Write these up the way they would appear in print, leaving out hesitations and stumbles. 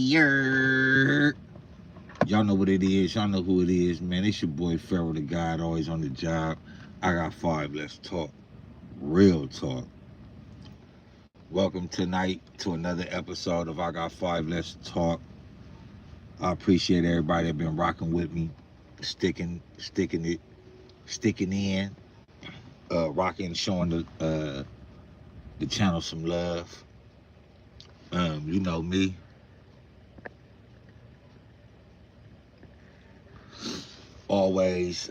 Y'all know what it is. Y'all know who it is, man. It's your boy Pharaoh the God, always on the job. I got 5. Let's talk. Real talk. Welcome tonight to another episode of I Got 5. Let's talk. I appreciate everybody that been rocking with me, sticking in, rocking, showing the channel some love. You know me. Always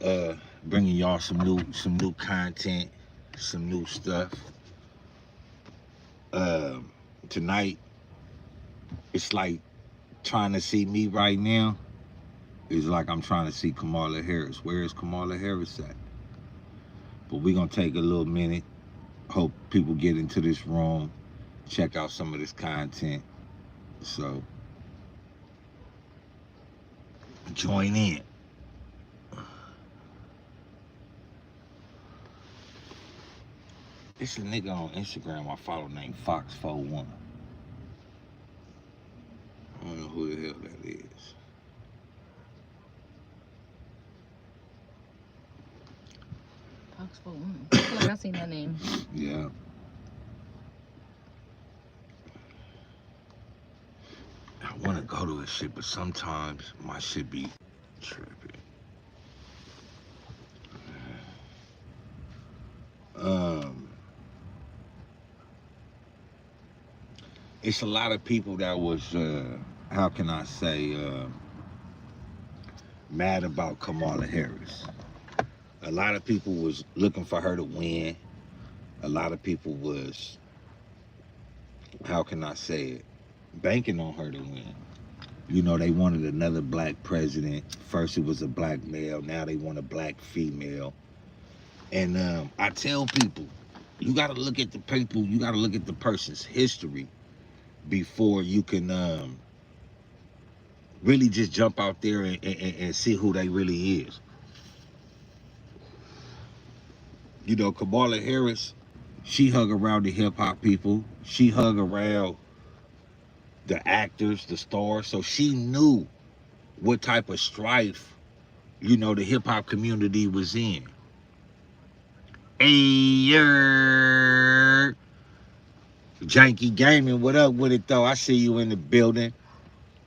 bringing y'all some new content, some new stuff. Tonight, it's like trying to see me right now is like I'm trying to see Kamala Harris. Where is Kamala Harris at? But we're gonna take a little minute. Hope people get into this room, check out some of this content. So join in. It's a nigga on Instagram I follow named Fox41. I don't know who the hell that is. Fox41. I feel like I've seen that name. Yeah. I want to go to his shit, but sometimes my shit be tripping. It's a lot of people that was, how can I say, mad about Kamala Harris. A lot of people was looking for her to win. A lot of people was, how can I say it, banking on her to win. You know, they wanted another black president. First it was a black male, now they want a black female. And I tell people, you gotta look at the people, you gotta look at the person's history before you can really just jump out there and see who they really is. You know, Kamala Harris, she hung around the hip-hop people. She hung around the actors, the stars. So she knew what type of strife, you know, the hip-hop community was in. Hey, Janky Gaming, what up with it, though? I see you in the building.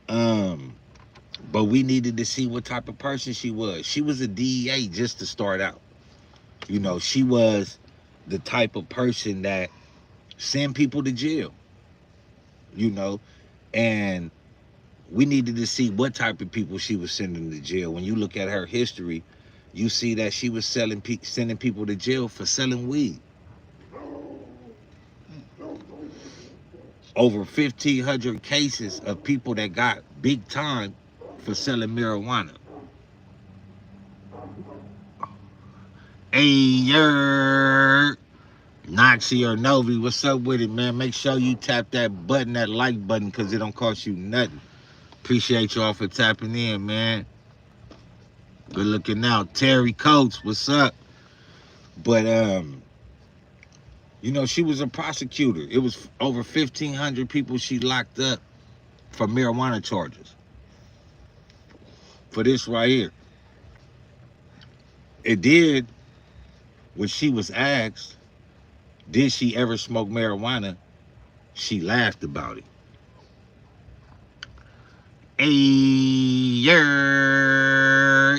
But we needed to see what type of person she was. She was a DEA just to start out. You know, she was the type of person that send people to jail, you know, and we needed to see what type of people she was sending to jail. When you look at her history, you see that she was sending people to jail for selling weed. Over 1,500 cases of people that got big time for selling marijuana. Hey, Noxie or Novi, what's up with it, man? Make sure you tap that button, that like button, because it don't cost you nothing. Appreciate y'all for tapping in, man. Good looking out. Terry Coates, what's up? But, you know, she was a prosecutor. It was over 1,500 people she locked up for marijuana charges. For this right here. It did, when she was asked, did she ever smoke marijuana? She laughed about it. Hey,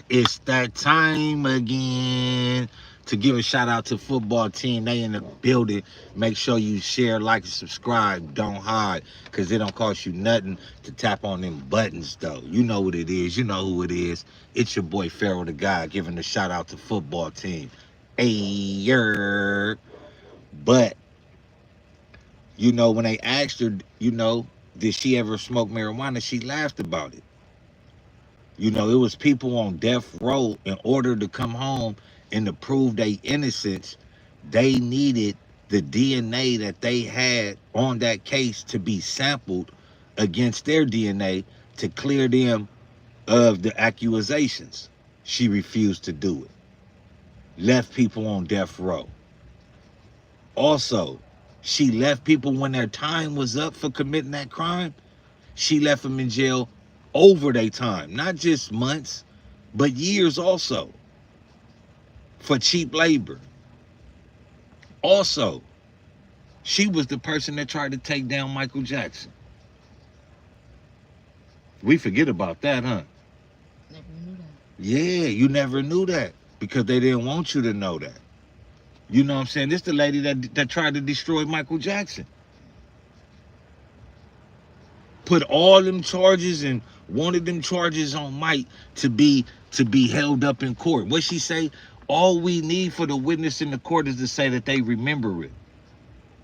it's that time again to give a shout out to football team. They in the building. Make sure you share, like, and subscribe. Don't hide, because it don't cost you nothing to tap on them buttons, though. You know what it is. You know who it is. It's your boy Pharaoh the God giving a shout out to football team. Hey, but, you know, when they asked her, you know, did she ever smoke marijuana, she laughed about it. You know, it was people on death row. In order to come home and to prove their innocence, they needed the DNA that they had on that case to be sampled against their DNA to clear them of the accusations. She refused to do it. Left people on death row. Also, she left people when their time was up for committing that crime. She left them in jail over their time, not just months, but years also, for cheap labor. Also, she was the person that tried to take down Michael Jackson. We forget about that, huh? Never knew that. Yeah, you never knew that because they didn't want you to know that. You know what I'm saying? This the lady that tried to destroy Michael Jackson. Put all them charges and wanted them charges on Mike to be held up in court. What she say? All we need for the witness in the court is to say that they remember it.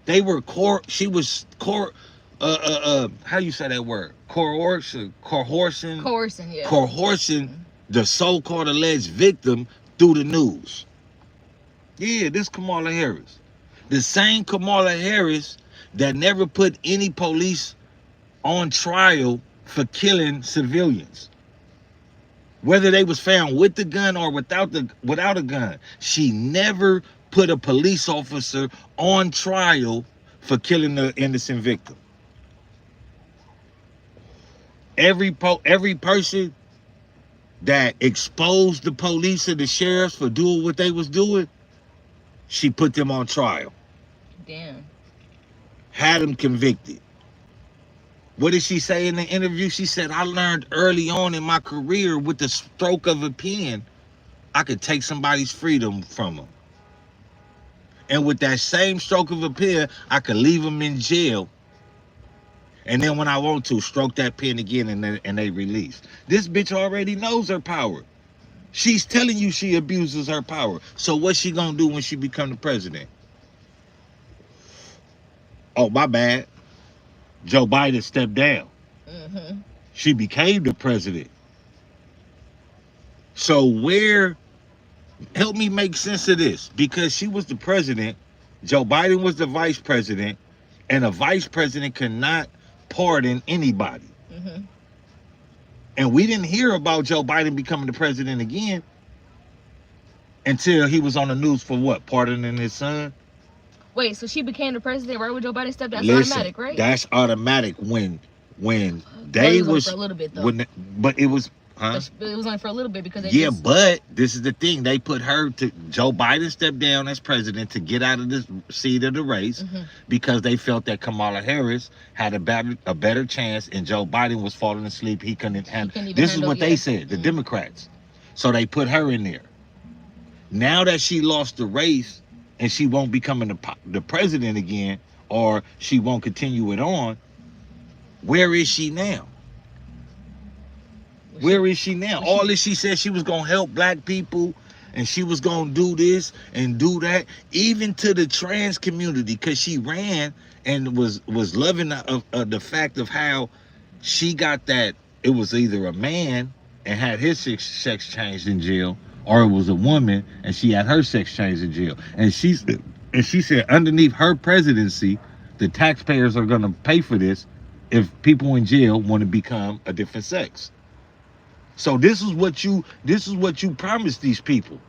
They were court. She was court. How you say that word? Coercion. Yeah. Coercion the so-called alleged victim through the news. Yeah, this Kamala Harris. The same Kamala Harris that never put any police on trial for killing civilians. Whether they was found with the gun or without a gun. She never put a police officer on trial for killing the innocent victim. Every person that exposed the police and the sheriffs for doing what they was doing, she put them on trial. Damn. Had them convicted. What did she say in the interview? She said, I learned early on in my career with the stroke of a pen, I could take somebody's freedom from them. And with that same stroke of a pen, I could leave them in jail. And then when I want to, stroke that pen again and they release. This bitch already knows her power. She's telling you she abuses her power. So what's she gonna do when she become the president? Oh, my bad. Joe Biden stepped down. Mm-hmm. She became the president. So help me make sense of this. Because she was the president, Joe Biden was the vice president, and a vice president cannot pardon anybody. Mm-hmm. And we didn't hear about Joe Biden becoming the president again until he was on the news for what? Pardoning his son? Wait, so she became the president right when Joe Biden stepped down? That's Listen, automatic, right? That's automatic when they was for a little bit though. But it was, huh? But it was only for a little bit because but this is the thing. They put her to Joe Biden stepped down as president to get out of the seat of the race because they felt that Kamala Harris had a better chance and Joe Biden was falling asleep. He couldn't handle. This is what they said, the Democrats. So they put her in there. Now that she lost the race and she won't become the president again, or she won't continue it on, where is she now? Where is she now? All this, she said she was going to help black people and she was going to do this and do that, even to the trans community, because she ran and was loving the fact of how she got that it was either a man and had his sex changed in jail, or it was a woman and she had her sex changed in jail. And she said underneath her presidency, the taxpayers are going to pay for this if people in jail want to become a different sex. So this is what you promised these people.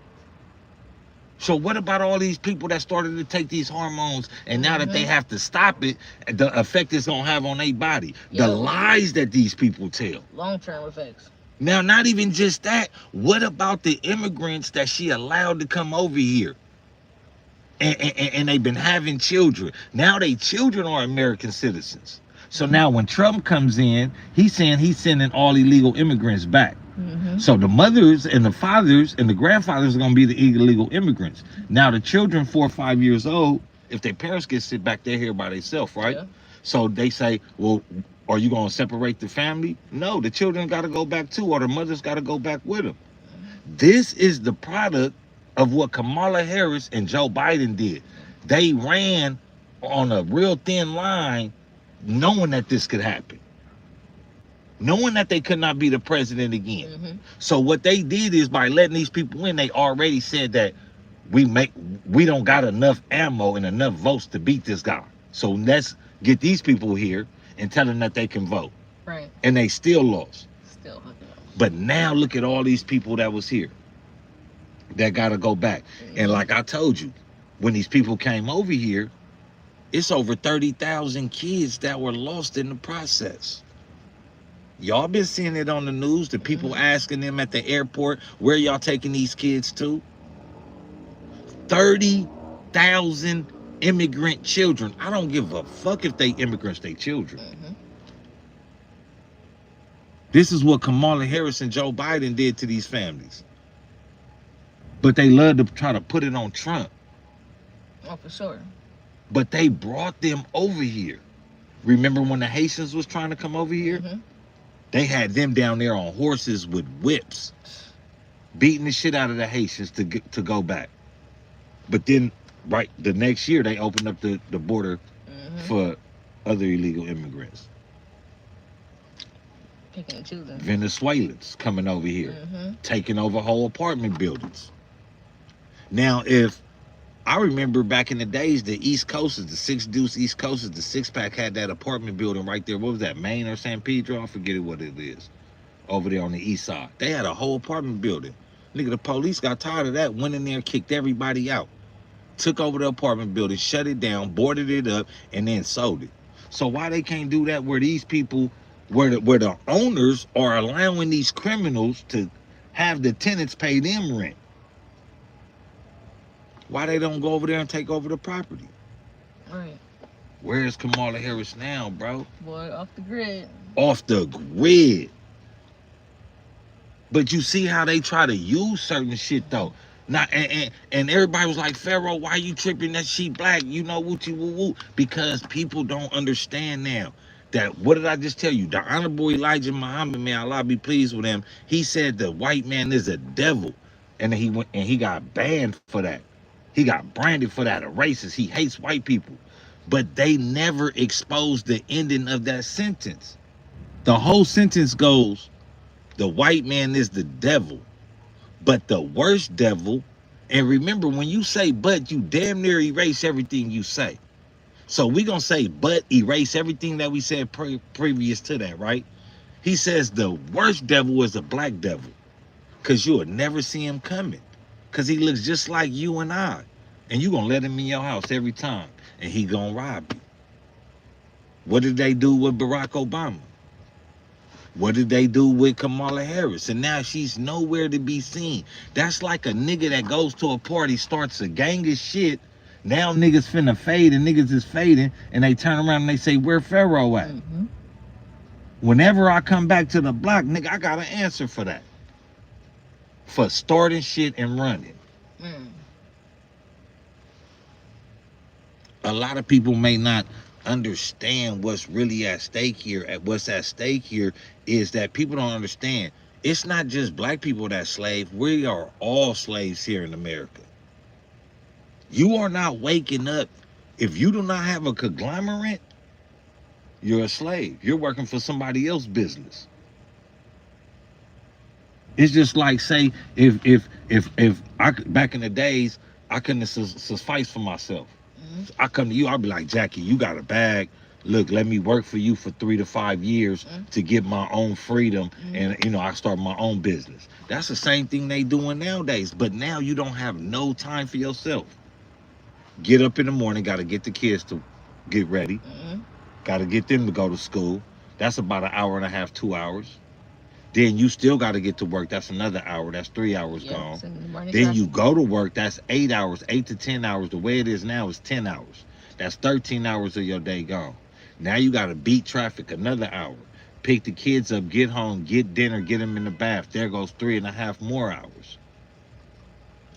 So what about all these people that started to take these hormones and now that they have to stop it, the effect it's going to have on their body? The lies that these people tell. Long-term effects. Now, not even just that. What about the immigrants that she allowed to come over here? And they've been having children. Now they children are American citizens. So now when Trump comes in, he's saying he's sending all illegal immigrants back. So the mothers and the fathers and the grandfathers are going to be the illegal immigrants. Now the children 4 or 5 years old, if their parents get sit back, they're here by themselves, right? Yeah. So they say, well, are you going to separate the family? No, the children got to go back too, or the mothers got to go back with them. This is the product of what Kamala Harris and Joe Biden did. They ran on a real thin line knowing that this could happen. Knowing that they could not be the president again. So what they did is by letting these people in, they already said that we don't got enough ammo and enough votes to beat this guy. So let's get these people here and tell them that they can vote. Right. And they still lost. Still fucking lost. But now look at all these people that was here that got to go back. And like I told you, when these people came over here, it's over 30,000 kids that were lost in the process. Y'all been seeing it on the news, the people asking them at the airport, where y'all taking these kids to? 30,000 immigrant children. I don't give a fuck if they immigrants, they children. This is what Kamala Harris and Joe Biden did to these families. But they love to try to put it on Trump. Oh, for sure. But they brought them over here. Remember when the Haitians was trying to come over here? They had them down there on horses with whips, beating the shit out of the Haitians to go back. But then, right, the next year, they opened up the border for other illegal immigrants. Picking and choosing. Venezuelans coming over here, taking over whole apartment buildings. Now, if I remember back in the days, the East Coasters, the Six Deuce East Coasters, the Six Pack had that apartment building right there. What was that, Maine or San Pedro? I forget what it is. Over there on the east side. They had a whole apartment building. Nigga, the police got tired of that, went in there and kicked everybody out. Took over the apartment building, shut it down, boarded it up, and then sold it. So why they can't do that where these people, where the owners are allowing these criminals to have the tenants pay them rent? Why they don't go over there and take over the property? Right. Where's Kamala Harris now, bro? Boy, off the grid. Off the grid. But you see how they try to use certain shit though. Now and everybody was like, Pharaoh, why you tripping that she black? You know, woo woo woo. Because people don't understand now. That, what did I just tell you? The Honorable Elijah Muhammad, may Allah be pleased with him, he said the white man is a devil. And then he went and he got banned for that. He got branded for that, a racist. He hates white people. But they never exposed the ending of that sentence. The whole sentence goes, the white man is the devil, but the worst devil. And remember, when you say but, you damn near erase everything you say. So we gonna say but, erase everything that we said previous to that, right? He says the worst devil is a black devil, because you'll never see him coming, because he looks just like you and I. And you gonna let him in your house every time, and he gonna rob you. What did they do with Barack Obama? What did they do with Kamala Harris? And now she's nowhere to be seen. That's like a nigga that goes to a party, starts a gang of shit. Now niggas finna fade, and niggas is fading, and they turn around and they say, where Pharaoh at? Whenever I come back to the block, nigga, I got an answer for that. For starting shit and running. A lot of people may not understand what's really at stake here. What's at stake here is that people don't understand. It's not just black people that's slaves. We are all slaves here in America. You are not waking up. If you do not have a conglomerate, you're a slave. You're working for somebody else's business. It's just like, say, if I, back in the days, I couldn't suffice for myself. I come to you, I'll be like, Jackie, you got a bag. Look, let me work for you for 3 to 5 years to get my own freedom. And, you know, I start my own business. That's the same thing they doing nowadays. But now you don't have no time for yourself. Get up in the morning, got to get the kids to get ready. Got to get them to go to school. That's about an hour and a half, 2 hours. Then you still got to get to work. That's another hour. That's 3 hours gone. Then you go to work. That's 8 hours, 8 to 10 hours. The way it is now is 10 hours. That's 13 hours of your day gone. Now you got to beat traffic another hour. Pick the kids up, get home, get dinner, get them in the bath. There goes 3.5 more hours.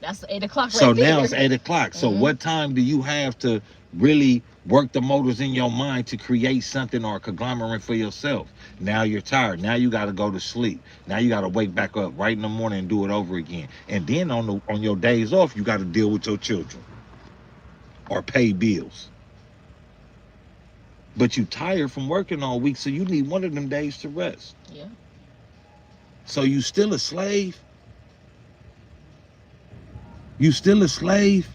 That's 8 o'clock right So there. now it's 8 o'clock. So what time do you have to really work the motors in your mind to create something or a conglomerate for yourself? Now you're tired. Now you got to go to sleep. Now you got to wake back up right in the morning and do it over again. And then on your days off, you got to deal with your children or pay bills. But you tired from working all week, so you need one of them days to rest. Yeah. So you still a slave? You still a slave?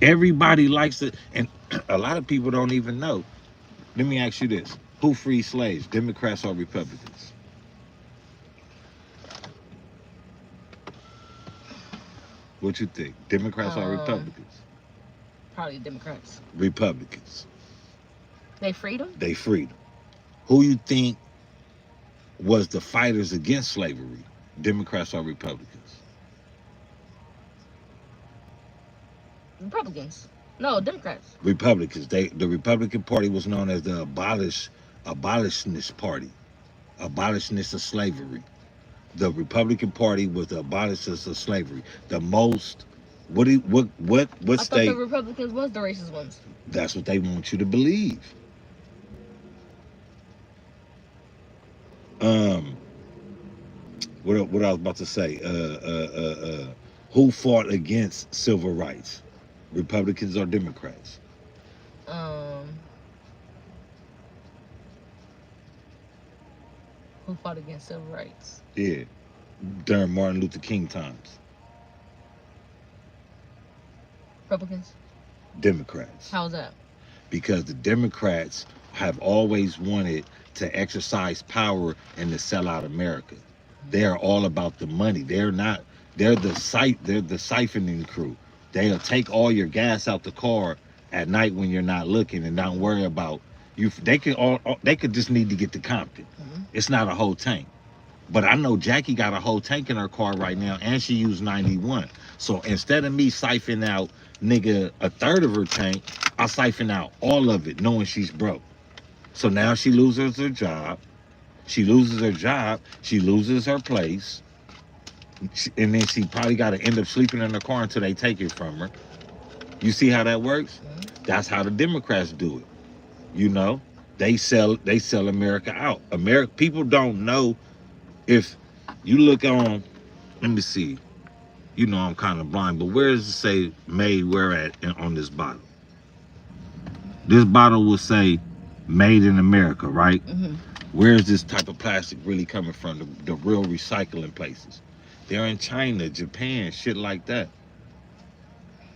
Everybody likes it, and a lot of people don't even know. Let me ask you this. Who freed slaves, Democrats or Republicans? What you think? Democrats or Republicans? Probably Democrats. Republicans. They freedom? They freed them. Who you think was the fighters against slavery? Democrats or Republicans? Republicans. No, Democrats. Republicans. The Republican Party was known as the abolitionist party, abolitionists of slavery. The Republican Party was the abolitionists of slavery. The most what I state? thought the Republicans was the racist ones. That's what they want you to believe. What I was about to say? Who fought against civil rights? Republicans or Democrats? Who fought against civil rights? Yeah, during Martin Luther King times. Republicans. Democrats. How's that? Because the Democrats have always wanted to exercise power and to sell out America. They are all about the money. They're the siphoning crew. They'll take all your gas out the car at night when you're not looking and don't worry about you. They could just need to get to Compton. It's not a whole tank. But I know Jackie got a whole tank in her car right now, and she used 91. So instead of me siphoning out, nigga, a third of her tank, I siphon out all of it, knowing she's broke. So now she loses her job. She loses her job. She loses her place. And then she probably got to end up sleeping in her car until they take it from her. You see how that works? That's how the Democrats do it. You know, they sell America out. People don't know. If you look on, let me see. You know I'm kind of blind, but where does it say made where at on this bottle? This bottle will say made in America, right? Where is this type of plastic really coming from? The real recycling places. They're in China, Japan, shit like that.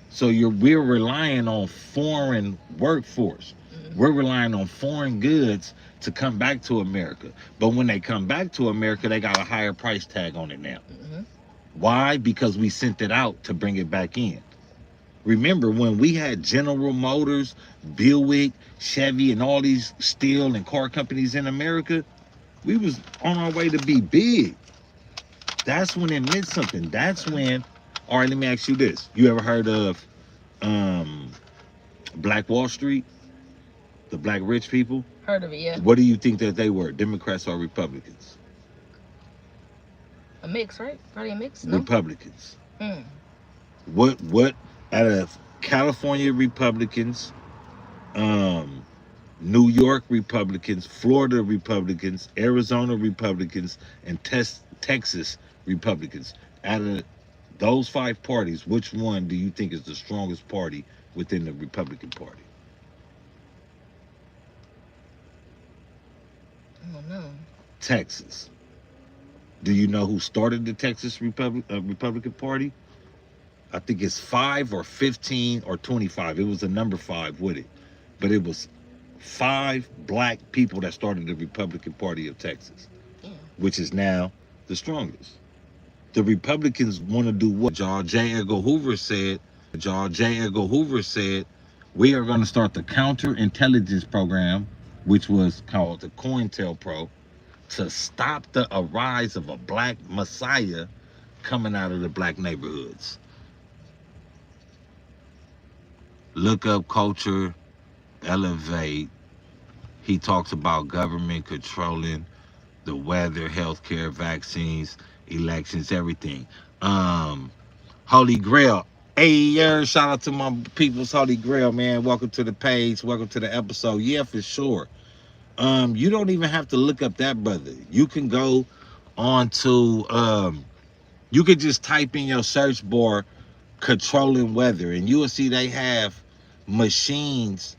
So we're relying on foreign workforce. We're relying on foreign goods to come back to America. But when they come back to America, they got a higher price tag on it now. Why? Because we sent it out to bring it back in. Remember when we had General Motors, Buick, Chevy, and all these steel and car companies in America? We was on our way to be big. That's when it meant something. That's when, all right, let me ask you this. You ever heard of Black Wall Street? The black rich people? Heard of it, yeah. What do you think that they were, Democrats or Republicans? A mix, right? Probably a mix, no? Republicans. What out of California Republicans, New York Republicans, Florida Republicans, Arizona Republicans, and Texas Republicans, out of those 5 parties, which one do you think is the strongest party within the Republican Party? I don't know. Texas. Do you know who started the Texas Republican Party? I think it's 5 or 15 or 25. It was a number 5 with it. But it was 5 black people that started the Republican Party of Texas, which is now the strongest. The Republicans want to do what George J. Edgar Hoover said. We are going to start the counterintelligence program, which was called the COINTELPRO, to stop the rise of a black messiah coming out of the black neighborhoods. Look up Culture Elevate. He talks about government controlling the weather, healthcare, vaccines, elections, everything. Holy Grail. Hey, shout out to my people's Holy Grail, man. Welcome to the page. Welcome to the episode. Yeah, for sure. You don't even have to look up that brother. You can go on to, you could just type in your search bar, controlling weather, and you will see they have machines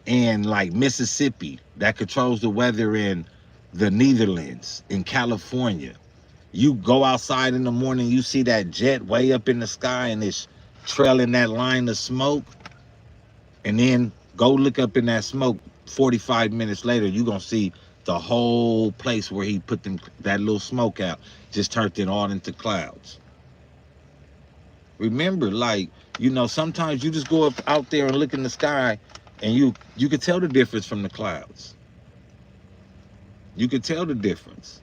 in like Mississippi that controls the weather in the Netherlands, in California. You go outside in the morning, you see that jet way up in the sky and it's trailing that line of smoke, and then go look up in that smoke 45 minutes later, you're gonna see the whole place where he put that little smoke out just turned it all into clouds. Remember, like, you know, sometimes you just go up out there and look in the sky And you could tell the difference from the clouds. You could tell the difference.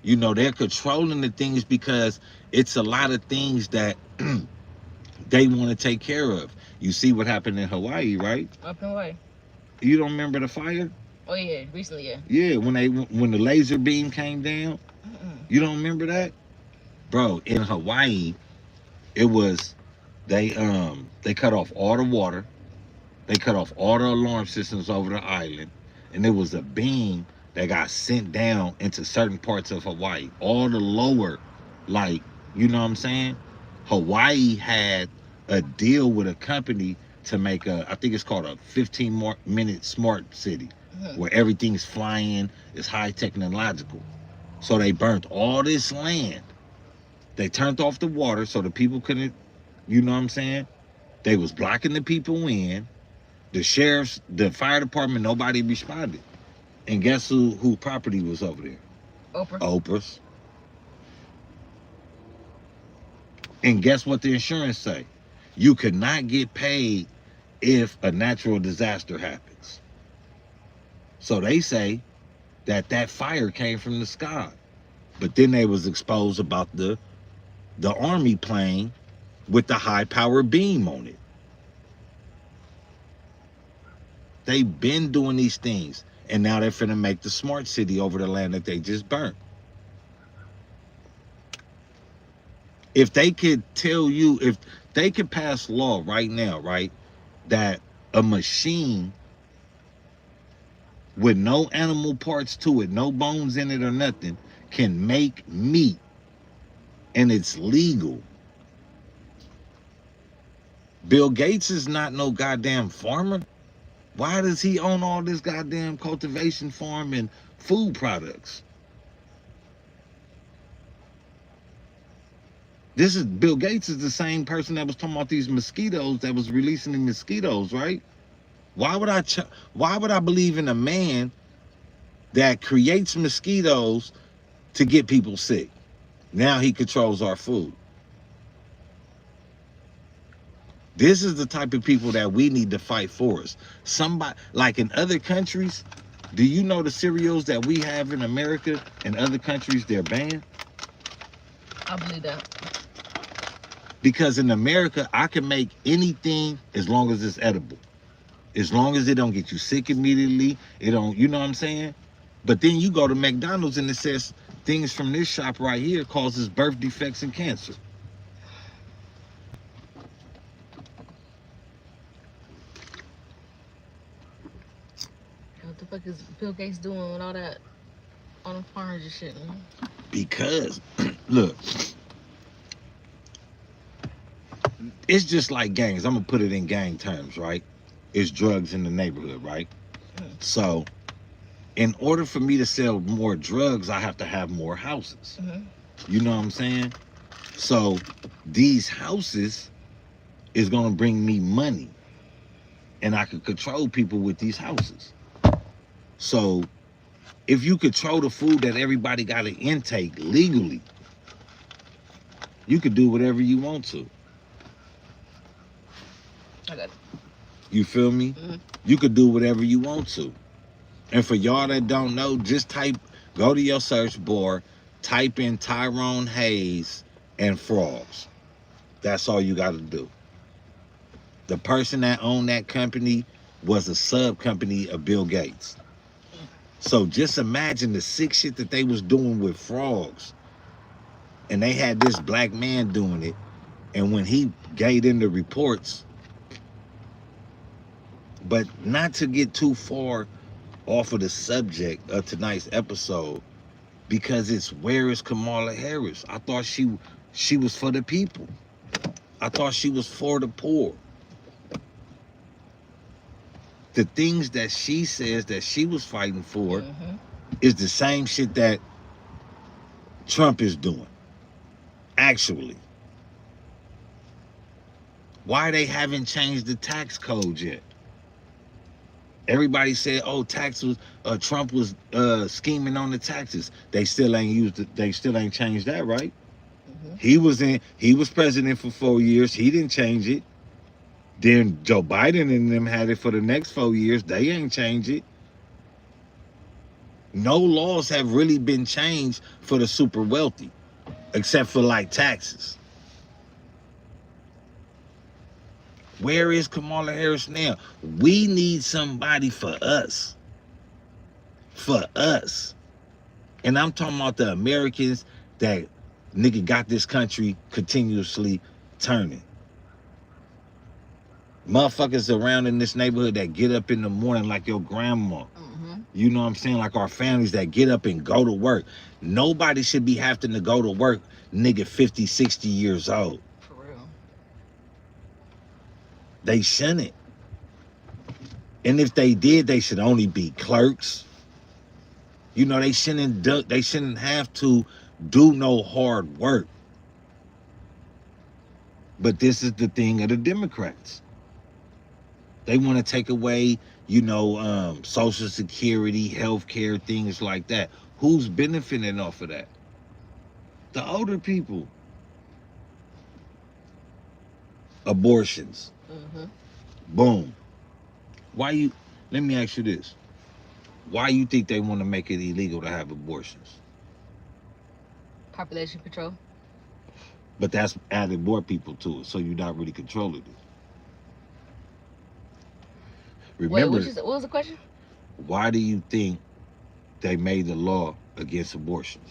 You know, they're controlling the things because it's a lot of things that they want to take care of. You see what happened in Hawaii, right? Up and away. You don't remember the fire? Oh yeah, recently, yeah. Yeah, when the laser beam came down. You don't remember that? Bro, in Hawaii, it was they cut off all the water. They cut off all the alarm systems over the island, and there was a beam that got sent down into certain parts of Hawaii. All the lower, like, you know what I'm saying? Hawaii had a deal with a company to make I think it's called a 15-minute smart city, where everything's flying, is high technological. So they burnt all this land. They turned off the water so the people couldn't, you know what I'm saying? They was blocking the people in. The sheriffs, the fire department, nobody responded. And guess who property was over there? Oprah. Oprah's. And guess what the insurance say? You could not get paid if a natural disaster happens. So they say that fire came from the sky. But then they was exposed about the army plane with the high power beam on it. They've been doing these things, and now they're finna make the smart city over the land that they just burnt. If they could tell you, if they could pass law right now, right, that a machine with no animal parts to it, no bones in it or nothing, can make meat, and it's legal. Bill Gates is not no goddamn farmer. Why does he own all this goddamn cultivation farm and food products? Bill Gates is the same person that was talking about these mosquitoes, that was releasing the mosquitoes, right? Why would I believe in a man that creates mosquitoes to get people sick? Now he controls our food. This is the type of people that we need to fight for us. Somebody, like in other countries, do you know the cereals that we have in America and other countries, they're banned? I believe that. Because in America, I can make anything as long as it's edible. As long as it don't get you sick immediately, it don't, you know what I'm saying? But then you go to McDonald's and it says things from this shop right here causes birth defects and cancer. What the fuck is Bill Gates doing with all that on the farms and shit, man? Because, look, it's just like gangs. I'm going to put it in gang terms, right? It's drugs in the neighborhood, right? So, in order for me to sell more drugs, I have to have more houses. You know what I'm saying? So, these houses is going to bring me money. And I can control people with these houses. So, if you control the food that everybody got to intake legally, you could do whatever you want to. I got it. You feel me? You could do whatever you want to. And for y'all that don't know, just go to your search bar, type in Tyrone Hayes and frogs. That's all you got to do. The person that owned that company was a sub company of Bill Gates. So just imagine the sick shit that they was doing with frogs. And they had this black man doing it. And when he gave in the reports, but not to get too far off of the subject of tonight's episode, because it's where is Kamala Harris? I thought she was for the people. I thought she was for the poor. The things that she says that she was fighting for is the same shit that Trump is doing. Actually. Why they haven't changed the tax code yet? Everybody said, oh, Trump was scheming on the taxes. They still ain't changed that, right? He was president for 4 years. He didn't change it. Then Joe Biden and them had it for the next 4 years. They ain't changed it. No laws have really been changed for the super wealthy, except for like taxes. Where is Kamala Harris now? We need somebody for us. For us. And I'm talking about the Americans that nigga got this country continuously turning. Motherfuckers around in this neighborhood that get up in the morning like your grandma. You know what I'm saying? Like our families that get up and go to work. Nobody should be having to go to work, nigga, 50, 60 years old. For real. They shouldn't. And if they did, they should only be clerks. You know, they shouldn't have to do no hard work. But this is the thing of the Democrats. They want to take away, you know, Social Security, health care, things like that. Who's benefiting off of that? The older people. Abortions. Boom. Let me ask you this. Why you think they want to make it illegal to have abortions? Population control. But that's adding more people to it, so you're not really controlling it. Remember, Wait, what was the question? Why do you think they made the law against abortions?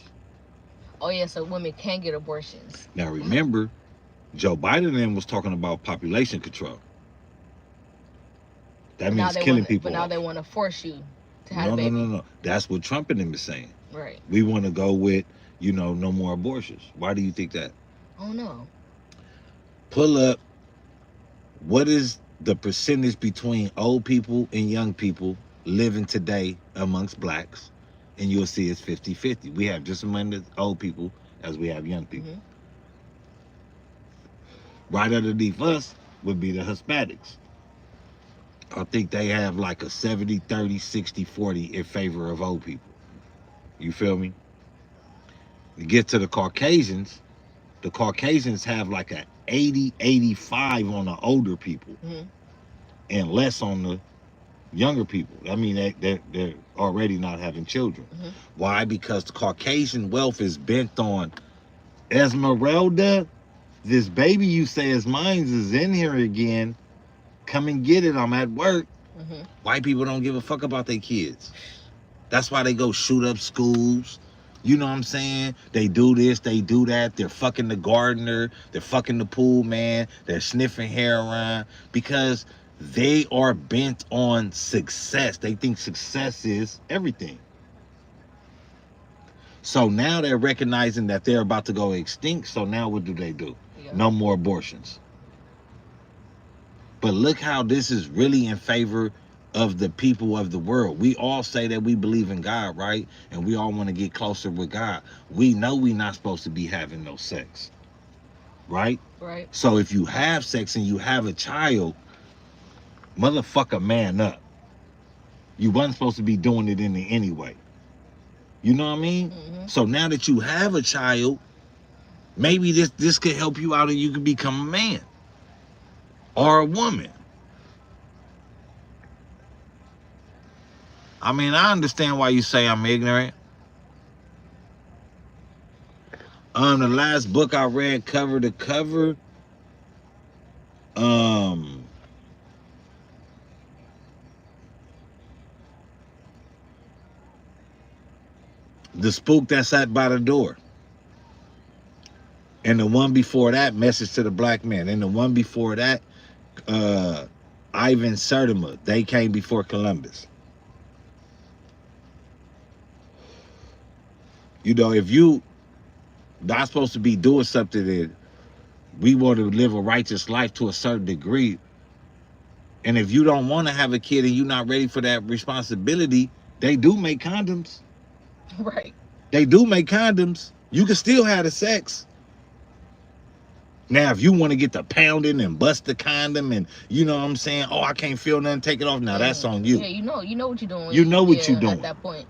Oh yeah, so women can get abortions. Now remember, Joe Biden then was talking about population control. That means killing people. But now they want to force you to have a baby. No. That's what Trump and them is saying. Right. We want to go with, you know, no more abortions. Why do you think that? Oh no. Pull up. What is the percentage between old people and young people living today amongst blacks? And you'll see it's 50-50. We have just as many old people as we have young people. Right underneath us would be the Hispanics. I think they have like a 70, 30, 60, 40 in favor of old people. You feel me? You get to the Caucasians have like a 80, 85 on the older people and less on the younger people. I mean, they're already not having children. Why? Because the Caucasian wealth is bent on Esmeralda, this baby you say is mine is in here again. Come and get it. I'm at work. White people don't give a fuck about their kids. That's why they go shoot up schools. You know what I'm saying? They do this, they do that. They're fucking the gardener. They're fucking the pool man. They're sniffing heroin because they are bent on success. They think success is everything. So now they're recognizing that they're about to go extinct. So now what do? Yeah. No more abortions. But look how this is really in favor of the people of the world. We all say that we believe in God, right? And we all want to get closer with God. We know we're not supposed to be having no sex, right? Right. So if you have sex and you have a child, motherfucker, man up. You wasn't supposed to be doing it in the anyway. You know what I mean? So now that you have a child, maybe this could help you out and you could become a man or a woman. I mean, I understand why you say I'm ignorant. The last book I read cover to cover, The Spook That Sat by the Door. And the one before that, Message to the Black Man. And the one before that, Ivan Sertima, They Came Before Columbus. You know, if you not supposed to be doing something that we want to live a righteous life to a certain degree, and if you don't want to have a kid and you're not ready for that responsibility, they do make condoms. Right. They do make condoms. You can still have the sex. Now, if you want to get the pounding and bust the condom and, you know what I'm saying, oh, I can't feel nothing, take it off. Now, that's on you. Yeah, you know what you're doing. You know what you're doing. At that point.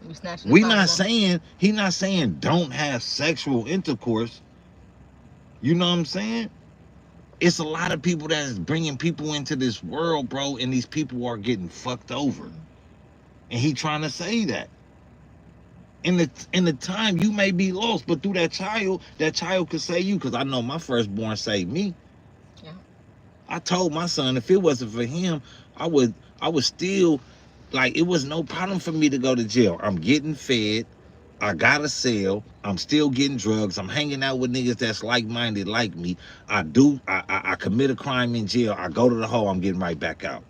He's not saying don't have sexual intercourse. You know what I'm saying? It's a lot of people that's bringing people into this world, bro, and these people are getting fucked over. And he trying to say that. In the time you may be lost, but through that child could save you. Because I know my firstborn saved me. Yeah. I told my son if it wasn't for him, I would still, like, it was no problem for me to go to jail. I'm getting fed. I got a cell. I'm still getting drugs. I'm hanging out with niggas that's like-minded like me. I commit a crime in jail. I go to the hole. I'm getting right back out.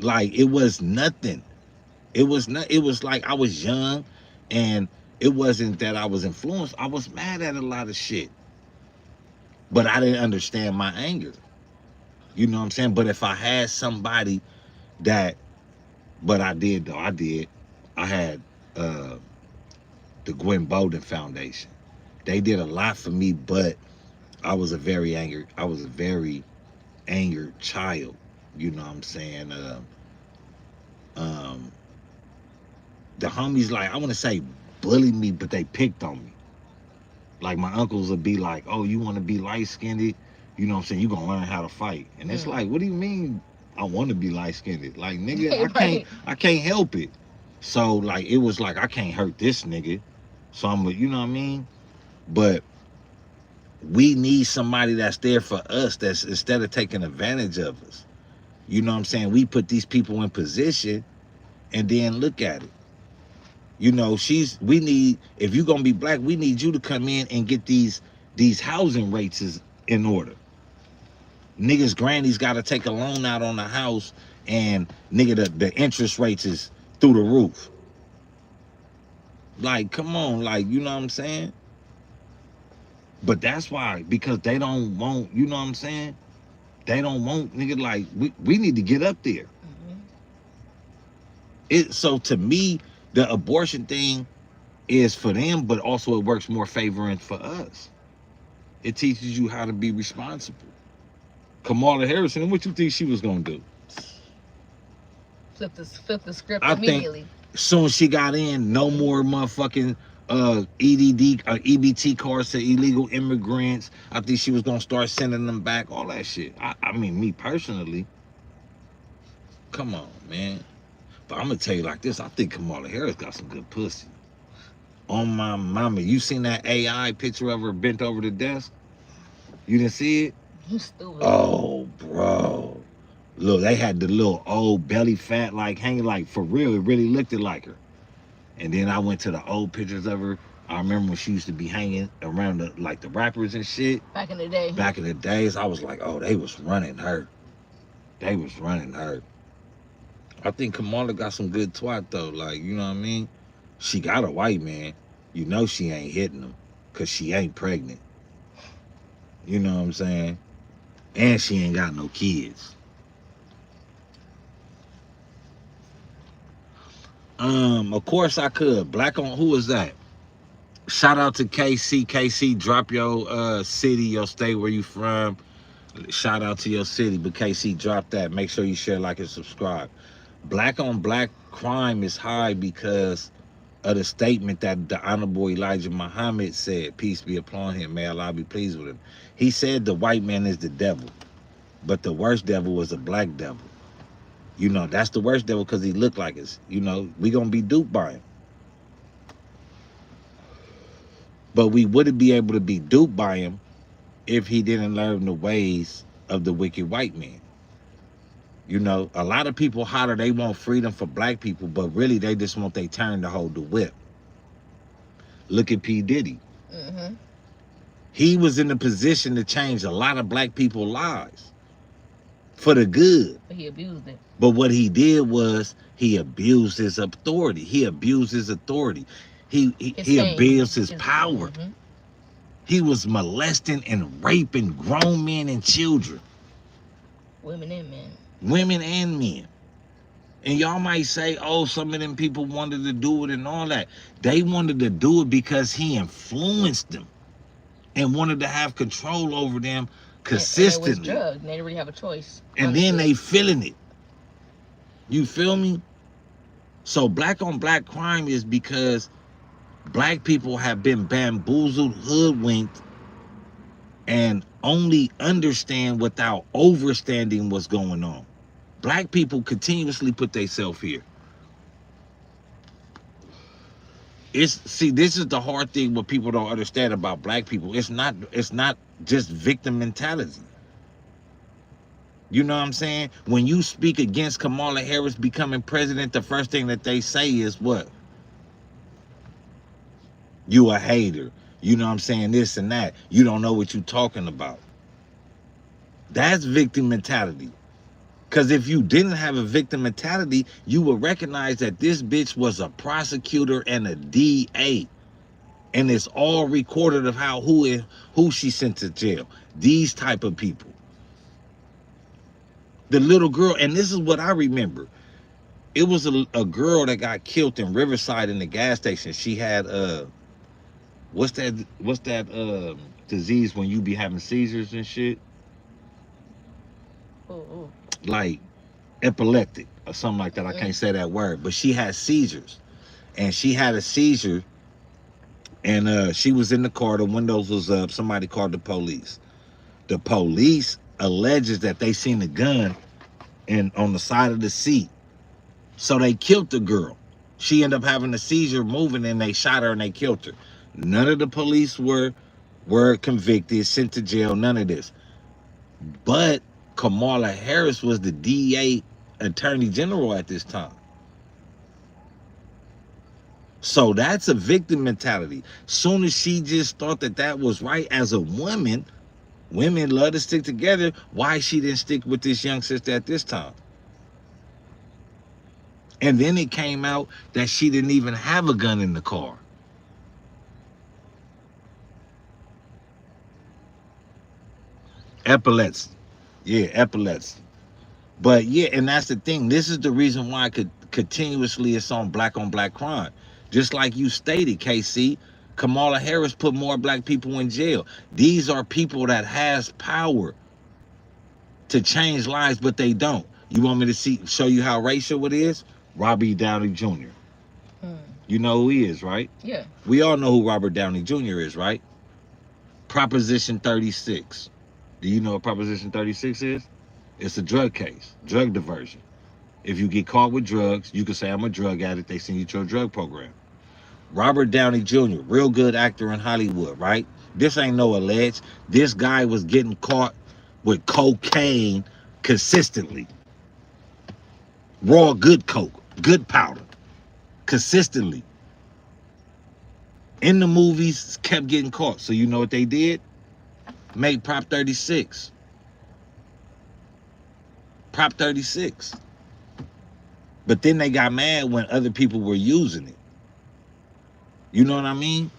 Like, it was nothing. It was like I was young, and it wasn't that I was influenced. I was mad at a lot of shit. But I didn't understand my anger. You know what I'm saying? But if I had somebody that, but I did though. I had the Gwen Bolden Foundation. They did a lot for me, but I was a very angered child. You know what I'm saying? The homies, like, I want to say bullied me, but they picked on me. Like, my uncles would be like, oh, you want to be light-skinned? You know what I'm saying? You're going to learn how to fight. And it's like, what do you mean I want to be light-skinned? Like, nigga, I can't help it. So, like, it was like, I can't hurt this nigga. So I'm like, you know what I mean? But we need somebody that's there for us, that's, instead of taking advantage of us. You know what I'm saying? We put these people in position, and then look at it. You know, we need, if you're gonna be black, we need you to come in and get these housing rates in order. Niggas grannies gotta take a loan out on the house, and nigga, the interest rates is through the roof. Like, come on, like, you know what I'm saying? But that's why, because they don't want, you know what I'm saying? They don't want, nigga, like, we need to get up there. So to me, the abortion thing is for them, but also it works more favoring for us. It teaches you how to be responsible. Kamala Harrison, what you think she was gonna do? Flip the script immediately. Think as soon as she got in, no more motherfucking EBT cards to illegal immigrants. I think she was gonna start sending them back, all that shit. I mean, me personally, come on, man. But I'm gonna tell you like this, I think Kamala Harris got some good pussy. On my mama, you seen that AI picture of her bent over the desk? You didn't see it? You stupid. Oh, bro. Look, they had the little old belly fat, like, hanging, like, for real, it really looked like her. And then I went to the old pictures of her. I remember when she used to be hanging around the rappers and shit. Back in the day. Back in the days, I was like, oh, they was running her. They was running her. I think Kamala got some good twat, though. Like, you know what I mean? She got a white man. You know she ain't hitting him, because she ain't pregnant. You know what I'm saying? And she ain't got no kids. Of course I could. Black on, who is that? Shout out to KC. KC, drop your city, your state, where you from. Shout out to your city, but KC, drop that. Make sure you share, like, and subscribe. Black on black crime is high because of the statement that the Honorable Elijah Muhammad said. Peace be upon him. May Allah be pleased with him. He said the white man is the devil, but the worst devil was a black devil. You know, that's the worst devil because he looked like us. You know, we gonna be duped by him. But we wouldn't be able to be duped by him if he didn't learn the ways of the wicked white man. You know, a lot of people holler they want freedom for black people, but really they just want their turn to hold the whip. Look at P. Diddy. He was in a position to change a lot of black people's lives for the good. But he abused it. But what he did was he abused his authority. He abused his authority. He abused his power. He was molesting and raping grown men and children. Women and men. Women and men. And y'all might say, oh, some of them people wanted to do it and all that. They wanted to do it because he influenced them and wanted to have control over them consistently. And it was drugs. They didn't really have a choice. And then they feeling it. You feel me? So black on black crime is because Black people have been bamboozled, hoodwinked, and only understand without overstanding what's going on. Black people continuously put themselves here. See, this is the hard thing what people don't understand about black people. It's not just victim mentality. You know what I'm saying? When you speak against Kamala Harris becoming president, the first thing that they say is what? You a hater. You know what I'm saying? This and that. You don't know what you're talking about. That's victim mentality. Because if you didn't have a victim mentality, you would recognize that this bitch was a prosecutor and a DA. And it's all recorded of who she sent to jail. These type of people. The little girl, and this is what I remember. It was a girl that got killed in Riverside in the gas station. She had what's that disease when you be having seizures and shit? Oh. Like epileptic or something like that. I can't say that word, but she had seizures. And she had a seizure, and she was in the car, the windows was up, somebody called the police. The police alleges that they seen a gun on the side of the seat. So they killed the girl. She ended up having a seizure, moving, and they shot her and they killed her. None of the police were convicted, sent to jail, none of this. But Kamala Harris was the DA Attorney General at this time. So that's a victim mentality. Soon as she just thought that was right as a woman, women love to stick together. Why she didn't stick with this young sister at this time? And then it came out that she didn't even have a gun in the car. Epaulets. Yeah, epaulets. But yeah, and that's the thing. This is the reason why continuously it's on black crime. Just like you stated, KC, Kamala Harris put more black people in jail. These are people that has power to change lives, but they don't. You want me to show you how racial it is? Robert Downey Jr. You know who he is, right? Yeah. We all know who Robert Downey Jr. is, right? Proposition 36. Do you know what Proposition 36 is? It's a drug case, drug diversion. If you get caught with drugs, you can say, I'm a drug addict. They send you to a drug program. Robert Downey Jr., real good actor in Hollywood, right? This ain't no alleged. This guy was getting caught with cocaine consistently. Raw good coke, good powder, consistently. In the movies, kept getting caught. So you know what they did? Made Prop 36. Prop 36. But then they got mad when other people were using it. You know what I mean?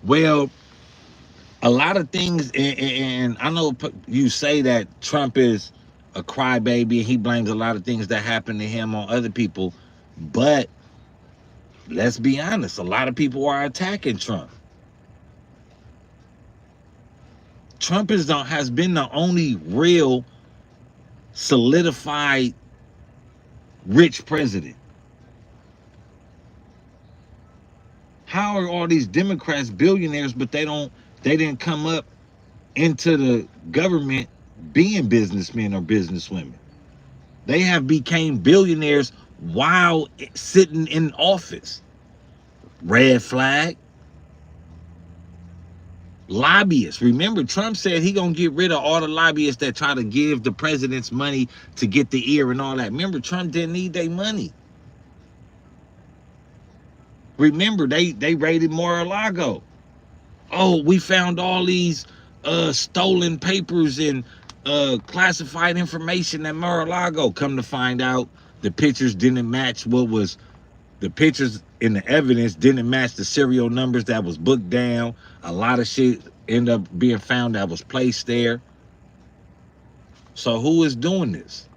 Well, a lot of things, and I know you say that Trump is a crybaby and he blames a lot of things that happen to him on other people, but let's be honest, a lot of people are attacking Trump. Trump has been the only real solidified rich president. How are all these Democrats billionaires, but they didn't come up into the government being businessmen or businesswomen? They have became billionaires while sitting in office. Red flag. Lobbyists. Remember, Trump said he gonna get rid of all the lobbyists that try to give the president's money to get the ear and all that. Remember, Trump didn't need their money. Remember, they raided Mar-a-Lago. Oh, we found all these stolen papers and classified information at Mar-a-Lago. Come to find out, the pictures didn't match the pictures in the evidence didn't match the serial numbers that was booked down. A lot of shit ended up being found that was placed there. So who is doing this?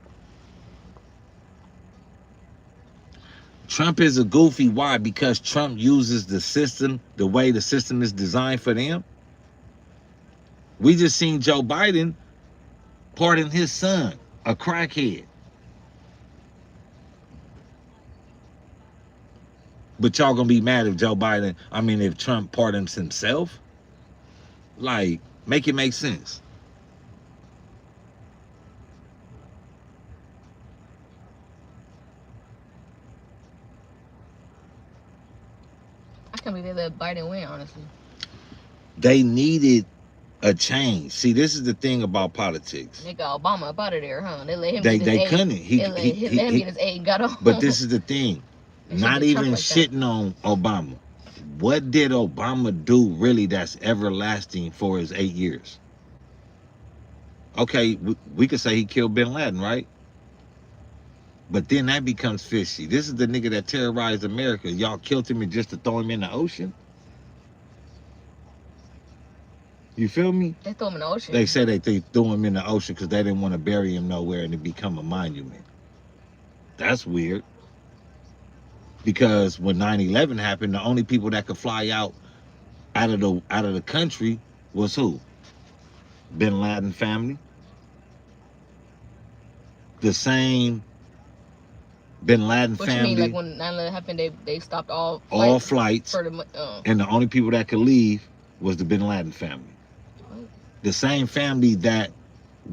Trump is a goofy. Why? Because Trump uses the system the way the system is designed for them. We just seen Joe Biden pardon his son A crackhead. But y'all gonna be mad if if Trump pardons himself? Like, make it make sense. I can't believe they let Biden win, honestly. They needed a change. See, this is the thing about politics. They got Obama up out of there, huh? They let him They get his couldn't. They let him get his aid and got on. But this is the thing. Not even like shitting on Obama. What did Obama do really that's everlasting for his 8 years? Okay, we could say he killed bin Laden, right? But then that becomes fishy. This is the nigga that terrorized America. Y'all killed him just to throw him in the ocean? You feel me? They threw him in the ocean. They said they threw him in the ocean because they didn't want to bury him nowhere and it become a monument. That's weird. Because when 9/11 happened, the only people that could fly out of the country was who? Bin Laden family. The same Bin Laden family. What you mean, like when 9/11 happened, they stopped all flights for the, and the only people that could leave was the Bin Laden family. What? The same family that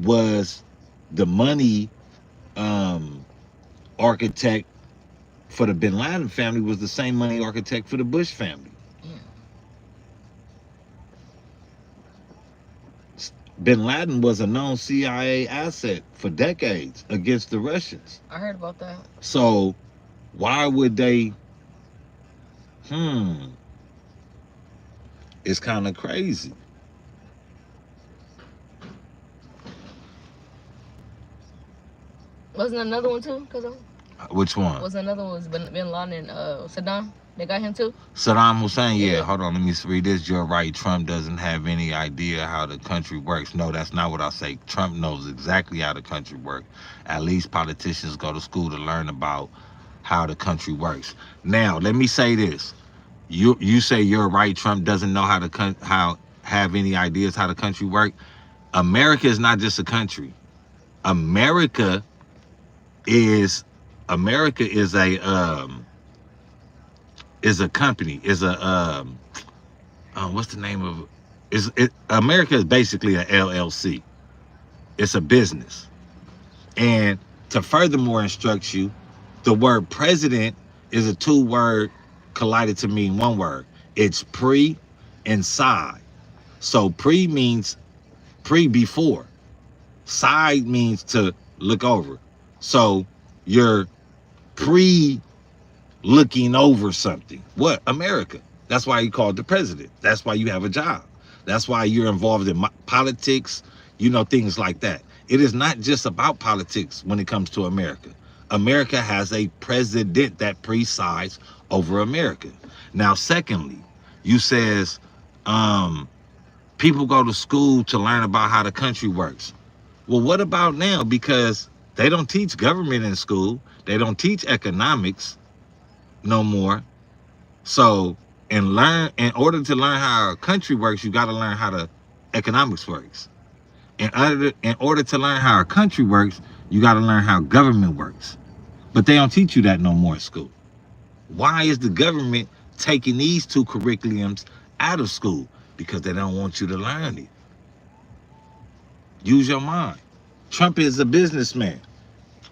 was the money architect for the Bin Laden family was the same money architect for the Bush family. Yeah. Bin Laden was a known CIA asset for decades against the Russians. I heard about that. So why would they? It's kind of crazy. Wasn't another one too? Which one? Was another one was Bin Laden and Saddam? They got him too? Saddam Hussein, yeah. Hold on, let me read this. You're right. Trump doesn't have any idea how the country works. No, that's not what I say. Trump knows exactly how the country works. At least politicians go to school to learn about how the country works. Now, let me say this. You say you're right. Trump doesn't know how have any ideas how the country works. America is not just a country. America is a company, is a what's the name of it? America is basically a LLC. It's a business. And to furthermore instruct you, the word president is a 2-word collided to mean 1 word. It's pre and side. So pre means before. Side means to look over. So you're looking over something. What? America. That's why you call it the president. That's why you have a job. That's why you're involved in politics, things like that. It is not just about politics when it comes to America. America has a president that presides over America. Now, secondly, you says people go to school to learn about how the country works. Well, what about now? Because they don't teach government in school. They don't teach economics no more. So, in order to learn how a country works, you got to learn how the economics works. In order to learn how a country works, you got to learn how government works. But they don't teach you that no more in school. Why is the government taking these 2 curriculums out of school? Because they don't want you to learn it. Use your mind. Trump is a businessman.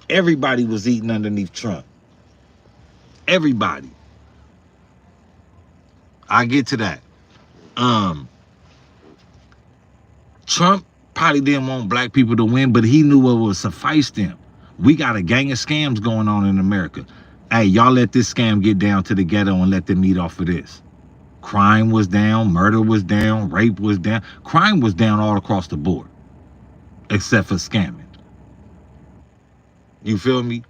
Everybody was eating underneath Trump. Everybody. I get to that. Trump probably didn't want black people to win, but he knew what would suffice them. We got a gang of scams going on in America. Hey, y'all let this scam get down to the ghetto and let them eat off of this. Crime was down, murder was down, rape was down. Crime was down all across the board, except for scamming. You feel me?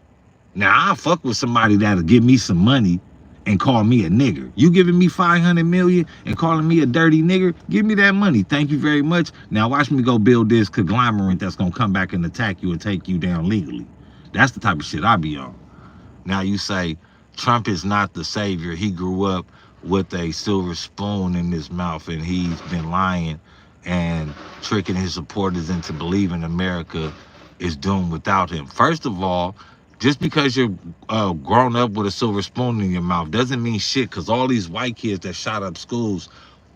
Now, I fuck with somebody that'll give me some money and call me a nigger. You giving me $500 million and calling me a dirty nigger? Give me that money. Thank you very much. Now watch me go build this conglomerate that's gonna come back and attack you and take you down legally. That's the type of shit I be on. Now you say Trump is not the savior. He grew up with a silver spoon in his mouth and he's been lying and tricking his supporters into believing America is doomed without him. First of all, just because you're grown up with a silver spoon in your mouth doesn't mean shit, because all these white kids that shot up schools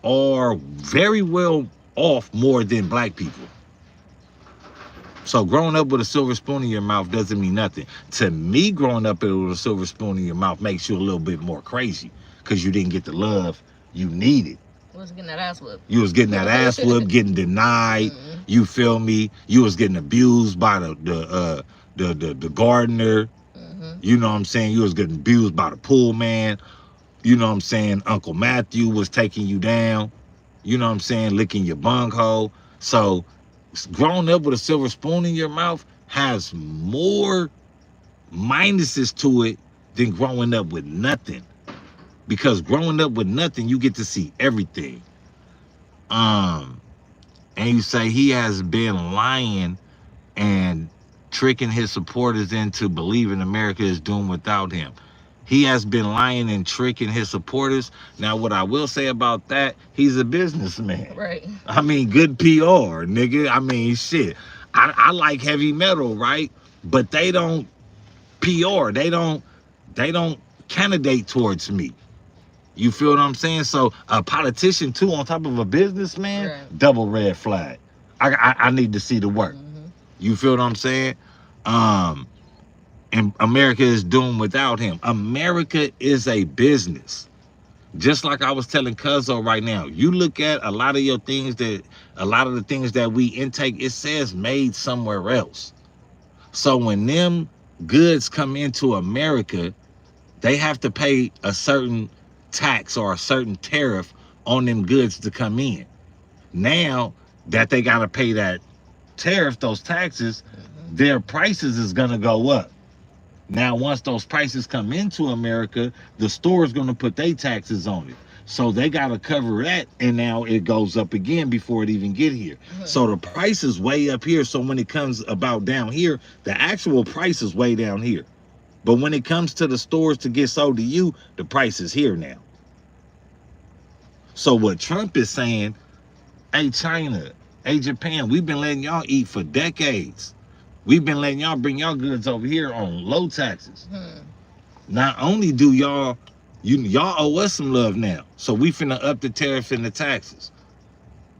are very well off more than black people. So growing up with a silver spoon in your mouth doesn't mean nothing. To me, growing up with a silver spoon in your mouth makes you a little bit more crazy, because you didn't get the love you needed. You was getting that ass whooped. You was getting that ass whooped, getting denied. You feel me? You was getting abused by the gardener. You know what I'm saying? You was getting abused by the pool man. You know what I'm saying? Uncle Matthew was taking you down. You know what I'm saying? Licking your bunghole. So growing up with a silver spoon in your mouth has more minuses to it than growing up with nothing. Because growing up with nothing, you get to see everything. And you say he has been lying and tricking his supporters into believing America is doomed without him. He has been lying and tricking his supporters. Now, what I will say about that, he's a businessman. Right. I mean, good PR, nigga. I mean, shit. I like heavy metal, right? But they don't PR. They don't candidate towards me. You feel what I'm saying? So a politician too, on top of a businessman, right. Double red flag. I need to see the work. You feel what I'm saying? And America is doomed without him. America is a business. Just like I was telling Cuzzo right now, you look at a lot of the things that we intake, it says made somewhere else. So when them goods come into America, they have to pay a certain tax or a certain tariff on them goods to come in. Now that they got to pay that tariff, those taxes, their prices is going to go up. Now, once those prices come into America, the store is going to put their taxes on it. So they got to cover that, and now it goes up again before it even get here. So the price is way up here. So when it comes about down here, the actual price is way down here. But when it comes to the stores to get sold to you, the price is here now. So what Trump is saying, hey, China, hey, Japan, we've been letting y'all eat for decades. We've been letting y'all bring y'all goods over here on low taxes. Not only do y'all owe us some love now. So we finna up the tariff and the taxes.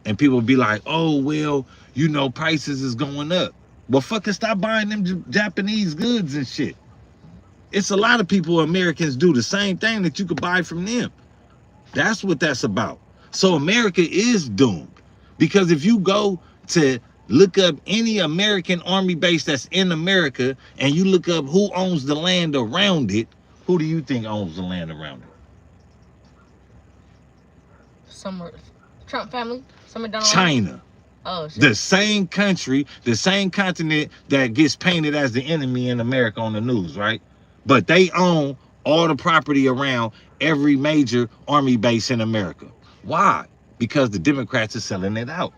And people be like, oh, well, you know, prices is going up. Well, fucking stop buying them Japanese goods and shit. It's a lot of people, Americans, do the same thing that you could buy from them. That's what that's about. So America is doomed. Because if you go to look up any American army base that's in America and you look up who owns the land around it, who do you think owns the land around it? Somewhere, Trump family? Somewhere down China. Oh, shit. The same country, the same continent that gets painted as the enemy in America on the news, right? But they own all the property around every major army base in America. Why? Because the Democrats are selling it out.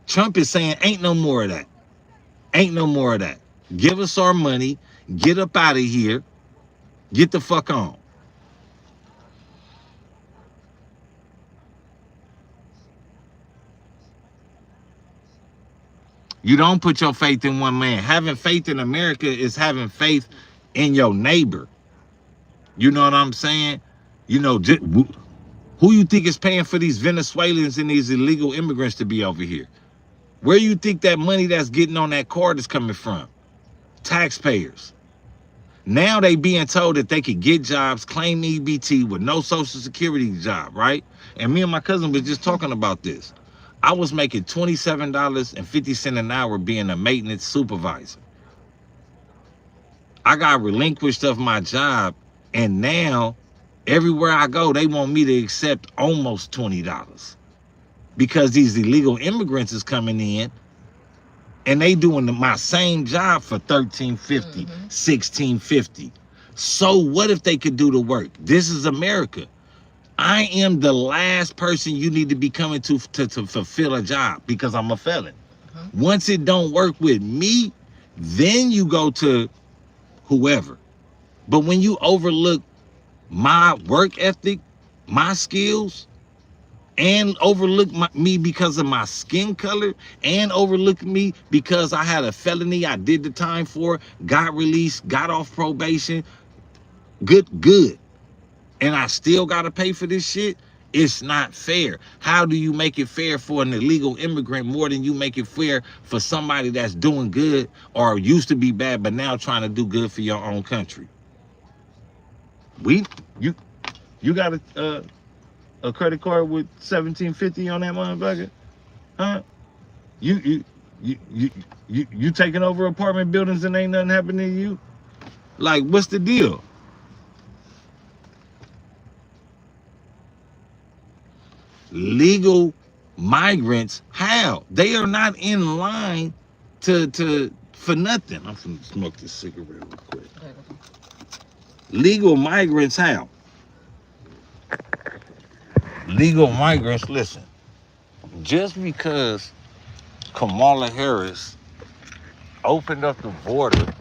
Trump is saying, ain't no more of that. Ain't no more of that. Give us our money. Get up out of here. Get the fuck on. You don't put your faith in one man. Having faith in America is having faith in your neighbor. You know what I'm saying? You know, who you think is paying for these Venezuelans and these illegal immigrants to be over here? Where you think that money that's getting on that card is coming from? Taxpayers. Now they being told that they could get jobs, claim EBT with no social security job, right? And me and my cousin was just talking about this. I was making $27.50 an hour being a maintenance supervisor. I got relinquished of my job, and now everywhere I go, they want me to accept almost $20. Because these illegal immigrants is coming in and they doing my same job for $13.50, $16.50. So what if they could do the work? This is America. I am the last person you need to be coming to fulfill a job because I'm a felon. Once it don't work with me, then you go to whoever. But when you overlook my work ethic, my skills, and overlook me because of my skin color, and overlook me because I had a felony I did the time for, got released, got off probation, good, and I still got to pay for this shit? It's not fair. How do you make it fair for an illegal immigrant more than you make it fair for somebody that's doing good or used to be bad but now trying to do good for your own country? We you you got a credit card with 1750 on that motherfucker? Huh? You you you taking over apartment buildings and ain't nothing happening to you? Like, what's the deal? Legal migrants, how? They are not in line to for nothing. I'm finna smoke this cigarette real quick. Legal migrants, how? Legal migrants, listen. Just because Kamala Harris opened up the border,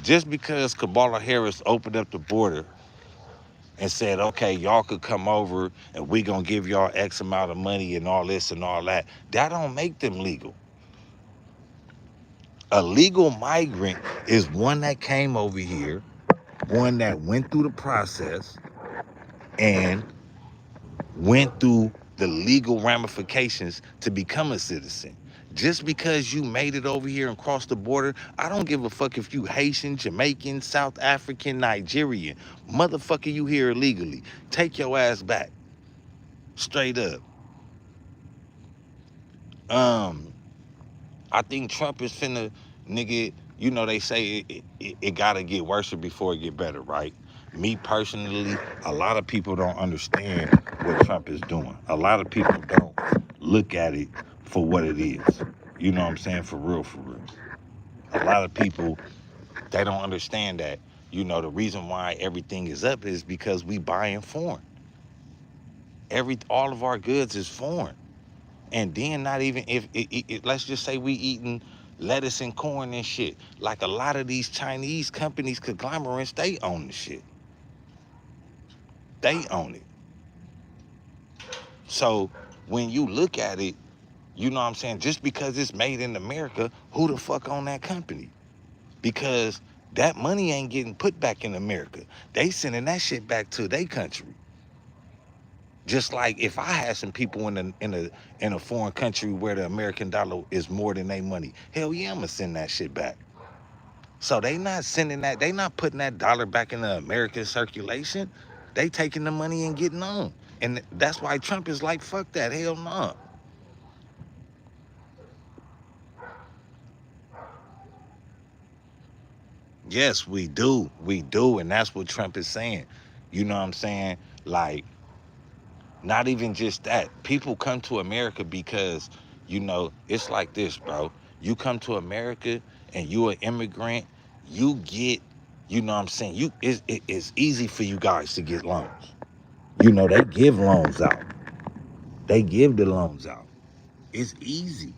just because Kamala Harris opened up the border and said, okay, y'all could come over and we gonna give y'all X amount of money and all this and all that, that don't make them legal. A legal migrant is one that came over here, one that went through the process and went through the legal ramifications to become a citizen. Just because you made it over here and crossed the border, I don't give a fuck if you Haitian, Jamaican, South African, Nigerian. Motherfucker, you here illegally. Take your ass back. Straight up. I think Trump is finna, nigga, you know they say it gotta get worse before it get better, right? Me personally, a lot of people don't understand what Trump is doing. A lot of people don't look at it for what it is. You know what I'm saying? For real, for real. A lot of people, they don't understand that, you know, the reason why everything is up is because we buying foreign. All of our goods is foreign. And then not even if let's just say we eating lettuce and corn and shit. Like a lot of these Chinese companies, conglomerates, they own the shit. They own it. So when you look at it, you know what I'm saying? Just because it's made in America, who the fuck own that company? Because that money ain't getting put back in America. They sending that shit back to their country. Just like if I had some people in a foreign country where the American dollar is more than their money, hell yeah, I'm gonna send that shit back. So they not sending that, they not putting that dollar back in the American circulation. They taking the money and getting on. And that's why Trump is like, fuck that, hell no. Yes, we do. We do. And that's what Trump is saying. You know what I'm saying? Like, not even just that. People come to America because, you know, it's like this, bro. You come to America and you an immigrant, you get, you know what I'm saying? It's easy for you guys to get loans. You know, they give loans out. They give the loans out. It's easy.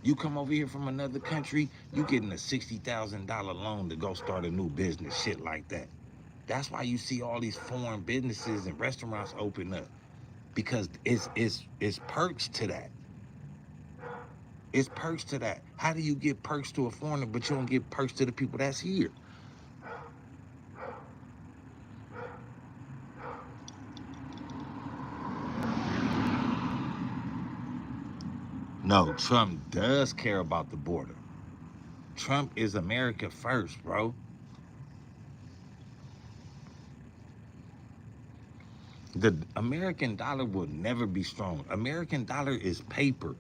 You come over here from another country, you getting a $60,000 loan to go start a new business, shit like that. That's why you see all these foreign businesses and restaurants open up. Because it's perks to that. It's perks to that. How do you get perks to a foreigner, but you don't get perks to the people that's here? No, Trump does care about the border. Trump is America first, bro. The American dollar will never be strong. American dollar is paper.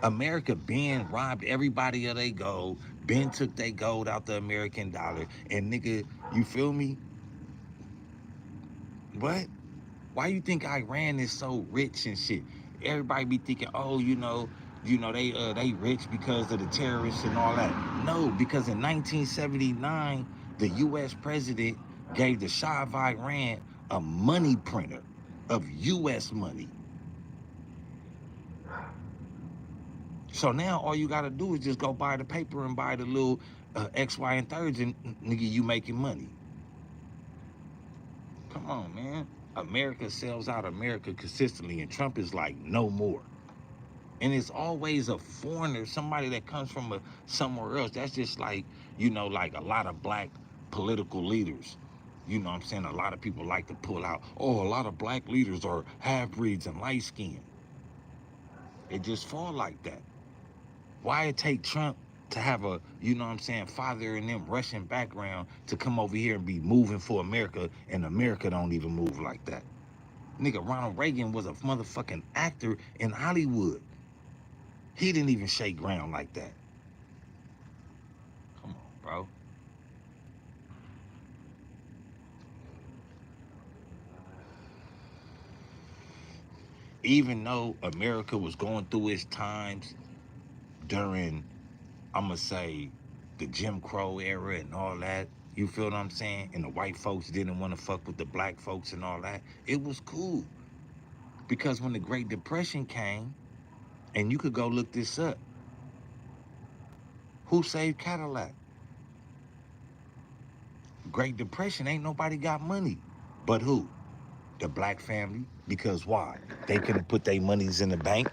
America been robbed everybody of their gold. Ben took their gold out the American dollar. And nigga, you feel me? What? Why you think Iran is so rich and shit? Everybody be thinking, oh, they rich because of the terrorists and all that. No, because in 1979, the U.S. president gave the Shah of Iran a money printer of U.S. money. So now all you gotta do is just go buy the paper and buy the little X, Y, and thirds, and nigga, you making money. Come on, man. America sells out America consistently, and Trump is like, no more. And it's always a foreigner, somebody that comes from somewhere else. That's just like, like a lot of black political leaders. You know what I'm saying? A lot of people like to pull out, oh, a lot of black leaders are half-breeds and light-skinned. It just fall like that. Why it take Trump to have a, father and them Russian background to come over here and be moving for America, and America don't even move like that? Nigga, Ronald Reagan was a motherfucking actor in Hollywood. He didn't even shake ground like that. Come on, bro. Even though America was going through its times during, I'm going to say, the Jim Crow era and all that, you feel what I'm saying? And the white folks didn't want to fuck with the black folks and all that. It was cool. Because when the Great Depression came, and you could go look this up, who saved Cadillac? Great Depression, ain't nobody got money. But who? The black family. Because why? They couldn't put their monies in the bank.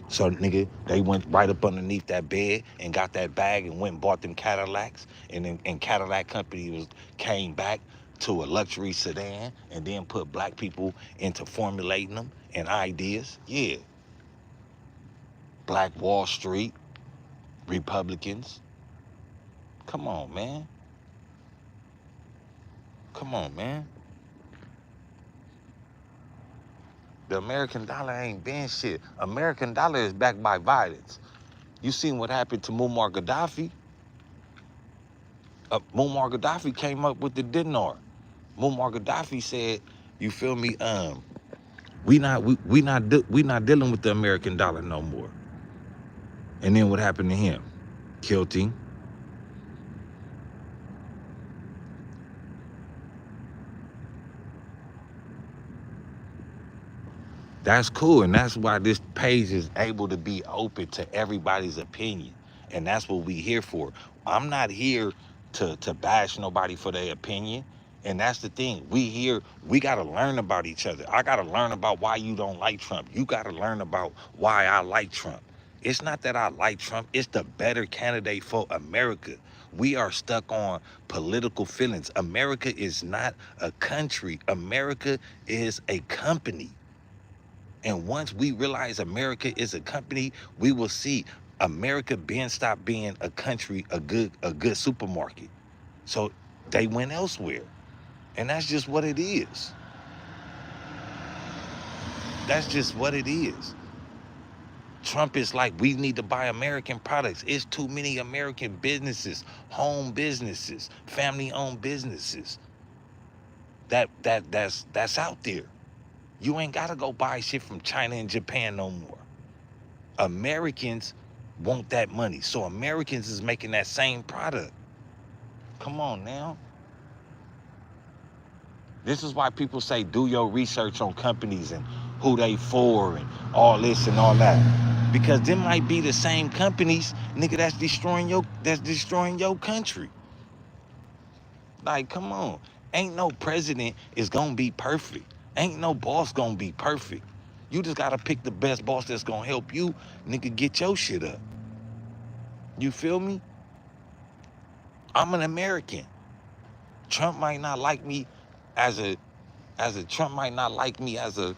So, nigga, they went right up underneath that bed and got that bag and went and bought them Cadillacs. And Cadillac Company came back to a luxury sedan and then put black people into formulating them and ideas. Yeah. Black Wall Street, Republicans. Come on, man. Come on, man. The American dollar ain't been shit. American dollar is backed by violence. You seen what happened to Muammar Gaddafi? Muammar Gaddafi came up with the dinar. Muammar Gaddafi said, you feel me? We not dealing with the American dollar no more. And then what happened to him? Killed him. That's cool, and that's why this page is able to be open to everybody's opinion, and that's what we here for. I'm not here to bash nobody for their opinion, and that's the thing. We got to learn about each other. I got to learn about why you don't like Trump. You got to learn about why I like Trump. It's not that I like Trump. It's the better candidate for America. We are stuck on political feelings. America is not a country. America is a company. And once we realize America is a company, we will see America stop being a country, a good supermarket. So they went elsewhere. And that's just what it is. That's just what it is. Trump is like, we need to buy American products. It's too many American businesses, home businesses, family-owned businesses that's out there. You ain't gotta go buy shit from China and Japan no more. Americans want that money. So Americans is making that same product. Come on now. This is why people say do your research on companies and who they for and all this and all that. Because them might be the same companies, nigga, that's destroying your country. Like, come on. Ain't no president is gonna be perfect. Ain't no boss gonna be perfect. You just gotta pick the best boss that's gonna help you, nigga, get your shit up. You feel me? I'm an American. Trump might not like me as a Trump might not like me as a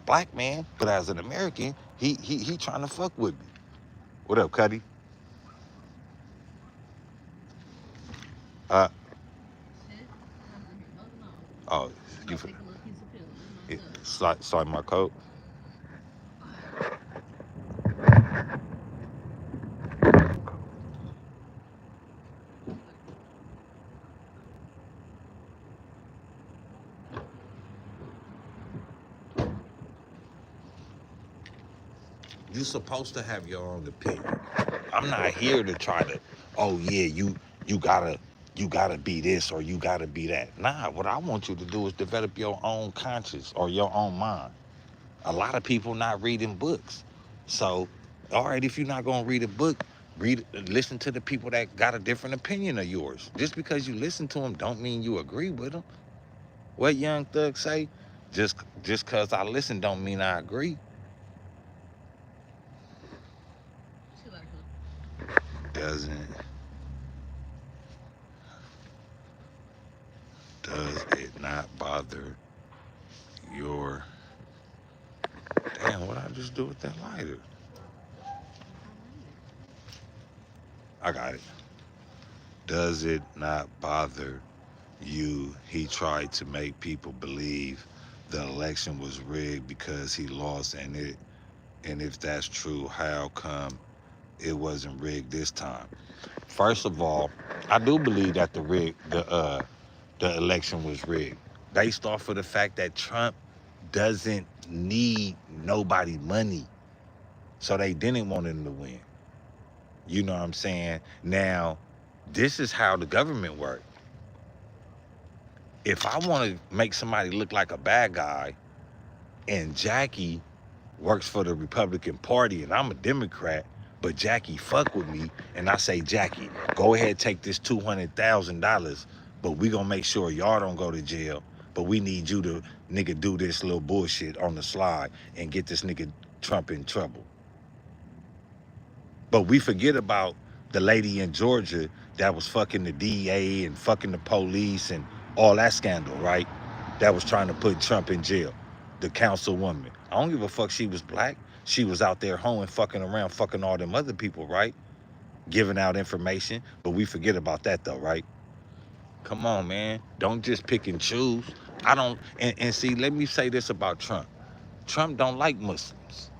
black man, but as an American, he trying to fuck with me. What up, Cuddy? Uh oh, you sorry, my coat. You're supposed to have your own opinion. I'm not here to try to, oh yeah, you gotta be this or you gotta be that. Nah, what I want you to do is develop your own conscience or your own mind. A lot of people not reading books. So, all right, if you're not gonna read a book, Listen to the people that got a different opinion of yours. Just because you listen to them don't mean you agree with them. What Young Thug say? Just cause I listen don't mean I agree. Doesn't does it not bother your damn what I just do with that lighter? I got it. Does it not bother you? He tried to make people believe the election was rigged because he lost, and if that's true, how come it wasn't rigged this time? First of all, I do believe that the election was rigged based off of the fact that Trump doesn't need nobody money, so they didn't want him to win. You know what I'm saying? Now, this is how the government works. If I want to make somebody look like a bad guy, and Jackie works for the Republican Party and I'm a Democrat, but Jackie fuck with me, and I say, Jackie, go ahead, take this $200,000, but we gonna make sure y'all don't go to jail, but we need you to nigga do this little bullshit on the slide and get this nigga Trump in trouble. But we forget about the lady in Georgia that was fucking the DA and fucking the police and all that scandal, right? That was trying to put Trump in jail. The councilwoman. I don't give a fuck she was black. She was out there hoeing, fucking around, fucking all them other people, right? Giving out information. But we forget about that though, right? Come on, man. Don't just pick and choose. I don't, and see, let me say this about Trump. Trump don't like Muslims.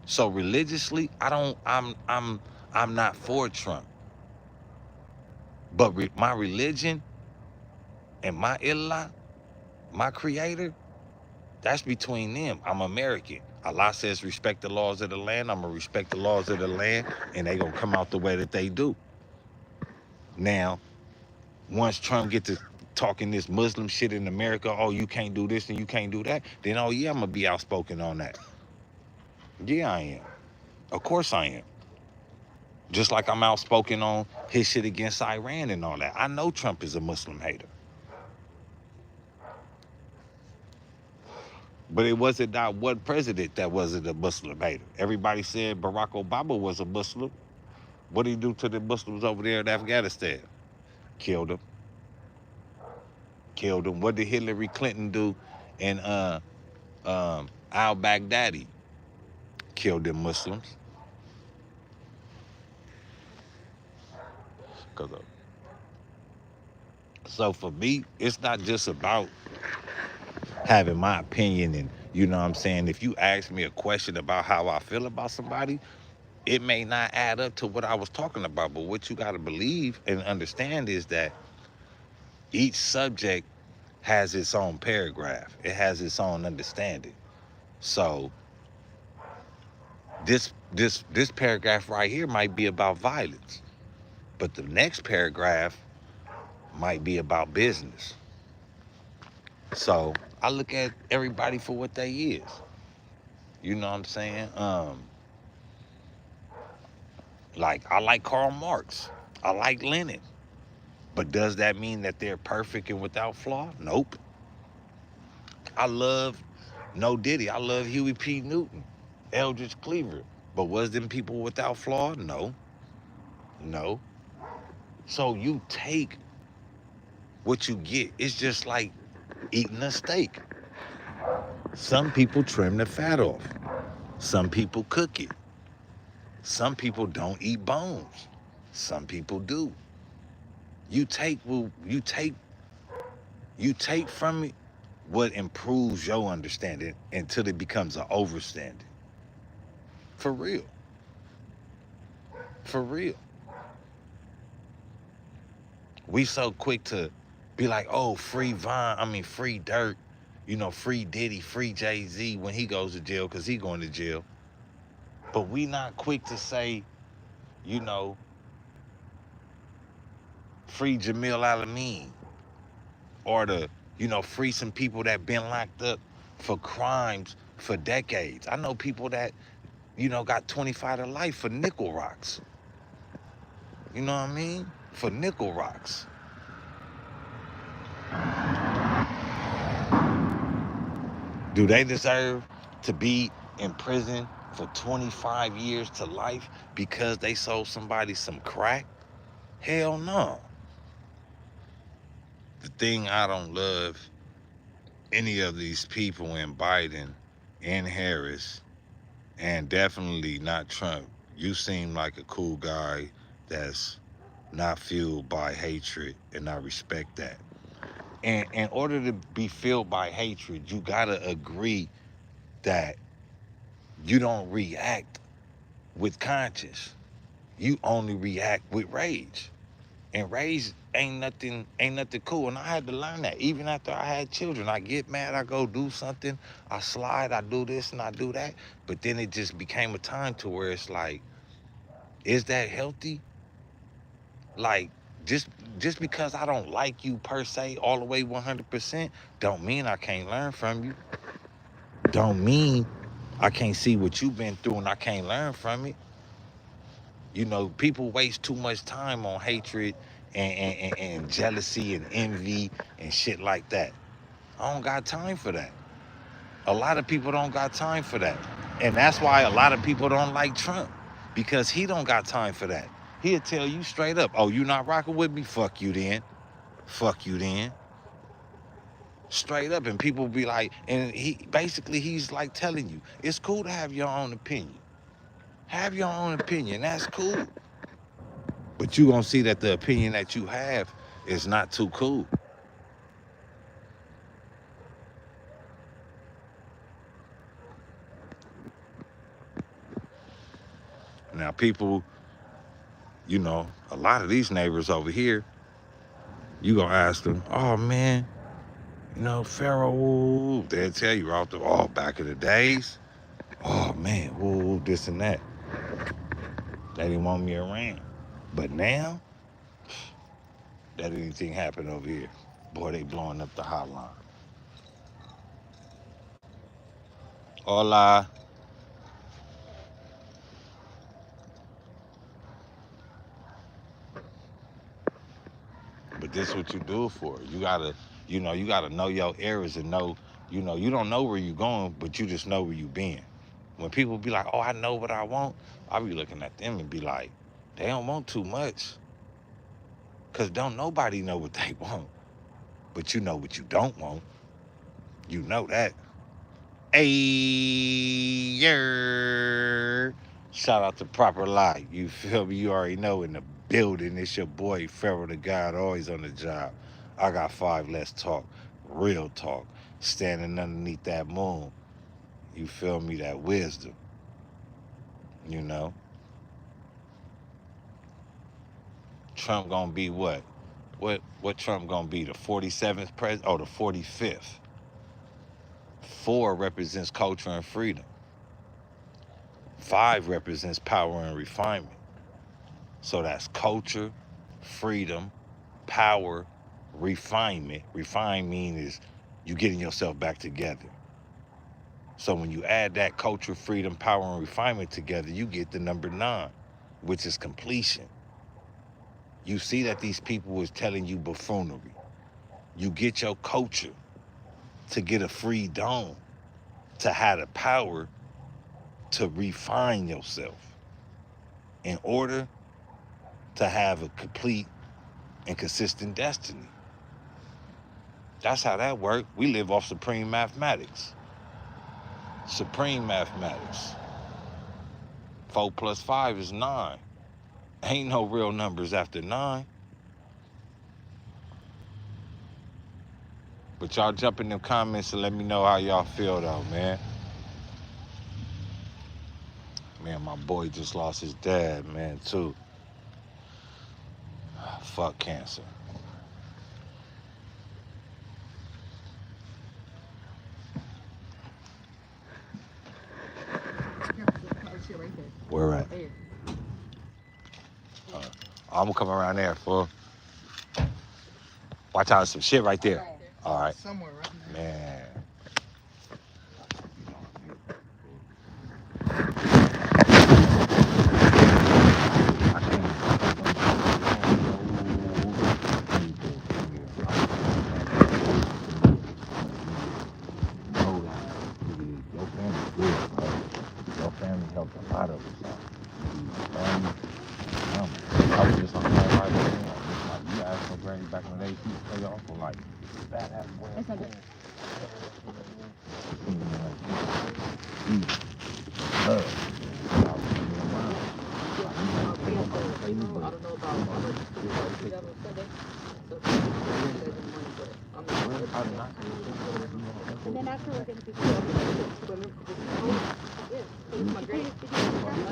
So religiously, I'm not for Trump. But my religion and my Allah, my creator, that's between them. I'm American. Allah says respect the laws of the land. I'm gonna respect the laws of the land, and they gonna come out the way that they do. Now, once Trump get to talking this Muslim shit in America, oh, you can't do this and you can't do that, then oh yeah, I'm gonna be outspoken on that. Yeah, I am. Of course I am. Just like I'm outspoken on his shit against Iran and all that. I know Trump is a Muslim hater. But it wasn't not one president that wasn't a Muslim hater. Everybody said Barack Obama was a Muslim. What did he do to the Muslims over there in Afghanistan? Killed them. Killed them. What did Hillary Clinton do in al-Baghdadi? Killed them Muslims. So for me, it's not just about having my opinion, and you know what I'm saying, if you ask me a question about how I feel about somebody, it may not add up to what I was talking about, but what you got to believe and understand is that each subject has its own paragraph. It has its own understanding. So this paragraph right here might be about violence, but the next paragraph might be about business. So I look at everybody for what they is. You know what I'm saying? Like, I like Karl Marx. I like Lenin. But does that mean that they're perfect and without flaw? Nope. I love No Diddy. I love Huey P. Newton, Eldridge Cleaver. But was them people without flaw? No. No. So you take what you get. It's just like eating a steak. Some people trim the fat off. Some people cook it. Some people don't eat bones. Some people do. You take from it what improves your understanding until it becomes an overstanding. For real. For real. We so quick to be like, oh, free Dirt, you know, free Diddy, free Jay-Z when he goes to jail, because he going to jail. But we not quick to say, you know, free Jamil Alameen, or to, you know, free some people that been locked up for crimes for decades. I know people that, you know, got 25 to life for nickel rocks. You know what I mean? For nickel rocks. Do they deserve to be in prison for 25 years to life because they sold somebody some crack? Hell no. The thing I don't love any of these people in Biden and Harris, and definitely not Trump. You seem like a cool guy that's not fueled by hatred, and I respect that. And in order to be fueled by hatred, you gotta agree that you don't react with conscience. You only react with rage. And rage ain't nothing cool. And I had to learn that. Even after I had children, I get mad, I go do something, I slide, I do this and I do that. But then it just became a time to where it's like, is that healthy? Like, just just because I don't like you per se all the way 100%, don't mean I can't learn from you. Don't mean I can't see what you've been through and I can't learn from it. You know, people waste too much time on hatred and jealousy and envy and shit like that. I don't got time for that. A lot of people don't got time for that. And that's why a lot of people don't like Trump, because he don't got time for that. He'll tell you straight up, oh, you not rocking with me? Fuck you then. Fuck you then. Straight up. And people be like, and he's like telling you, it's cool to have your own opinion. Have your own opinion. That's cool. But you gonna see that the opinion that you have is not too cool. Now people, you know, a lot of these neighbors over here, you gonna ask them, oh man, you know, Pharaoh, they'll tell you right off back in the days, oh man, woo, this and that. They didn't want me around. But now, that anything happen over here, boy, they blowing up the hotline. Hola. But this is what you do it for. You gotta know your errors and know, you don't know where you're going, but you just know where you been. When people be like, oh, I know what I want, I be looking at them and be like, they don't want too much. Cause don't nobody know what they want. But you know what you don't want. You know that. Hey, shout out to Proper Life. You feel me? You already know, in the building. It's your boy, Pharaoh the God, always on the job. Igot5LetsTalk. Real talk. Standing underneath that moon. You feel me? That wisdom. You know? Trump gonna be what? What Trump gonna be? The 47th president? Oh, the 45th. 4 represents culture and freedom. 5 represents power and refinement. So that's culture, freedom, power, refinement. Refine means you getting yourself back together. So when you add that culture, freedom, power, and refinement together, you get the number 9, which is completion. You see that these people is telling you buffoonery. You get your culture to get a free dome, to have the power to refine yourself in order to have a complete and consistent destiny. That's how that works. We live off supreme mathematics. Supreme mathematics. 4 plus 5 is 9. Ain't no real numbers after 9. But y'all jump in them comments and let me know how y'all feel though, man. Man, my boy just lost his dad, man, too. Fuck cancer. Where at? I'm gonna come around there, fool. Watch out, some shit right there. All right. Somewhere right there. Man. I can't. granny back in the day, she used to play off for like badass boy. That's not good. And then after we're going to be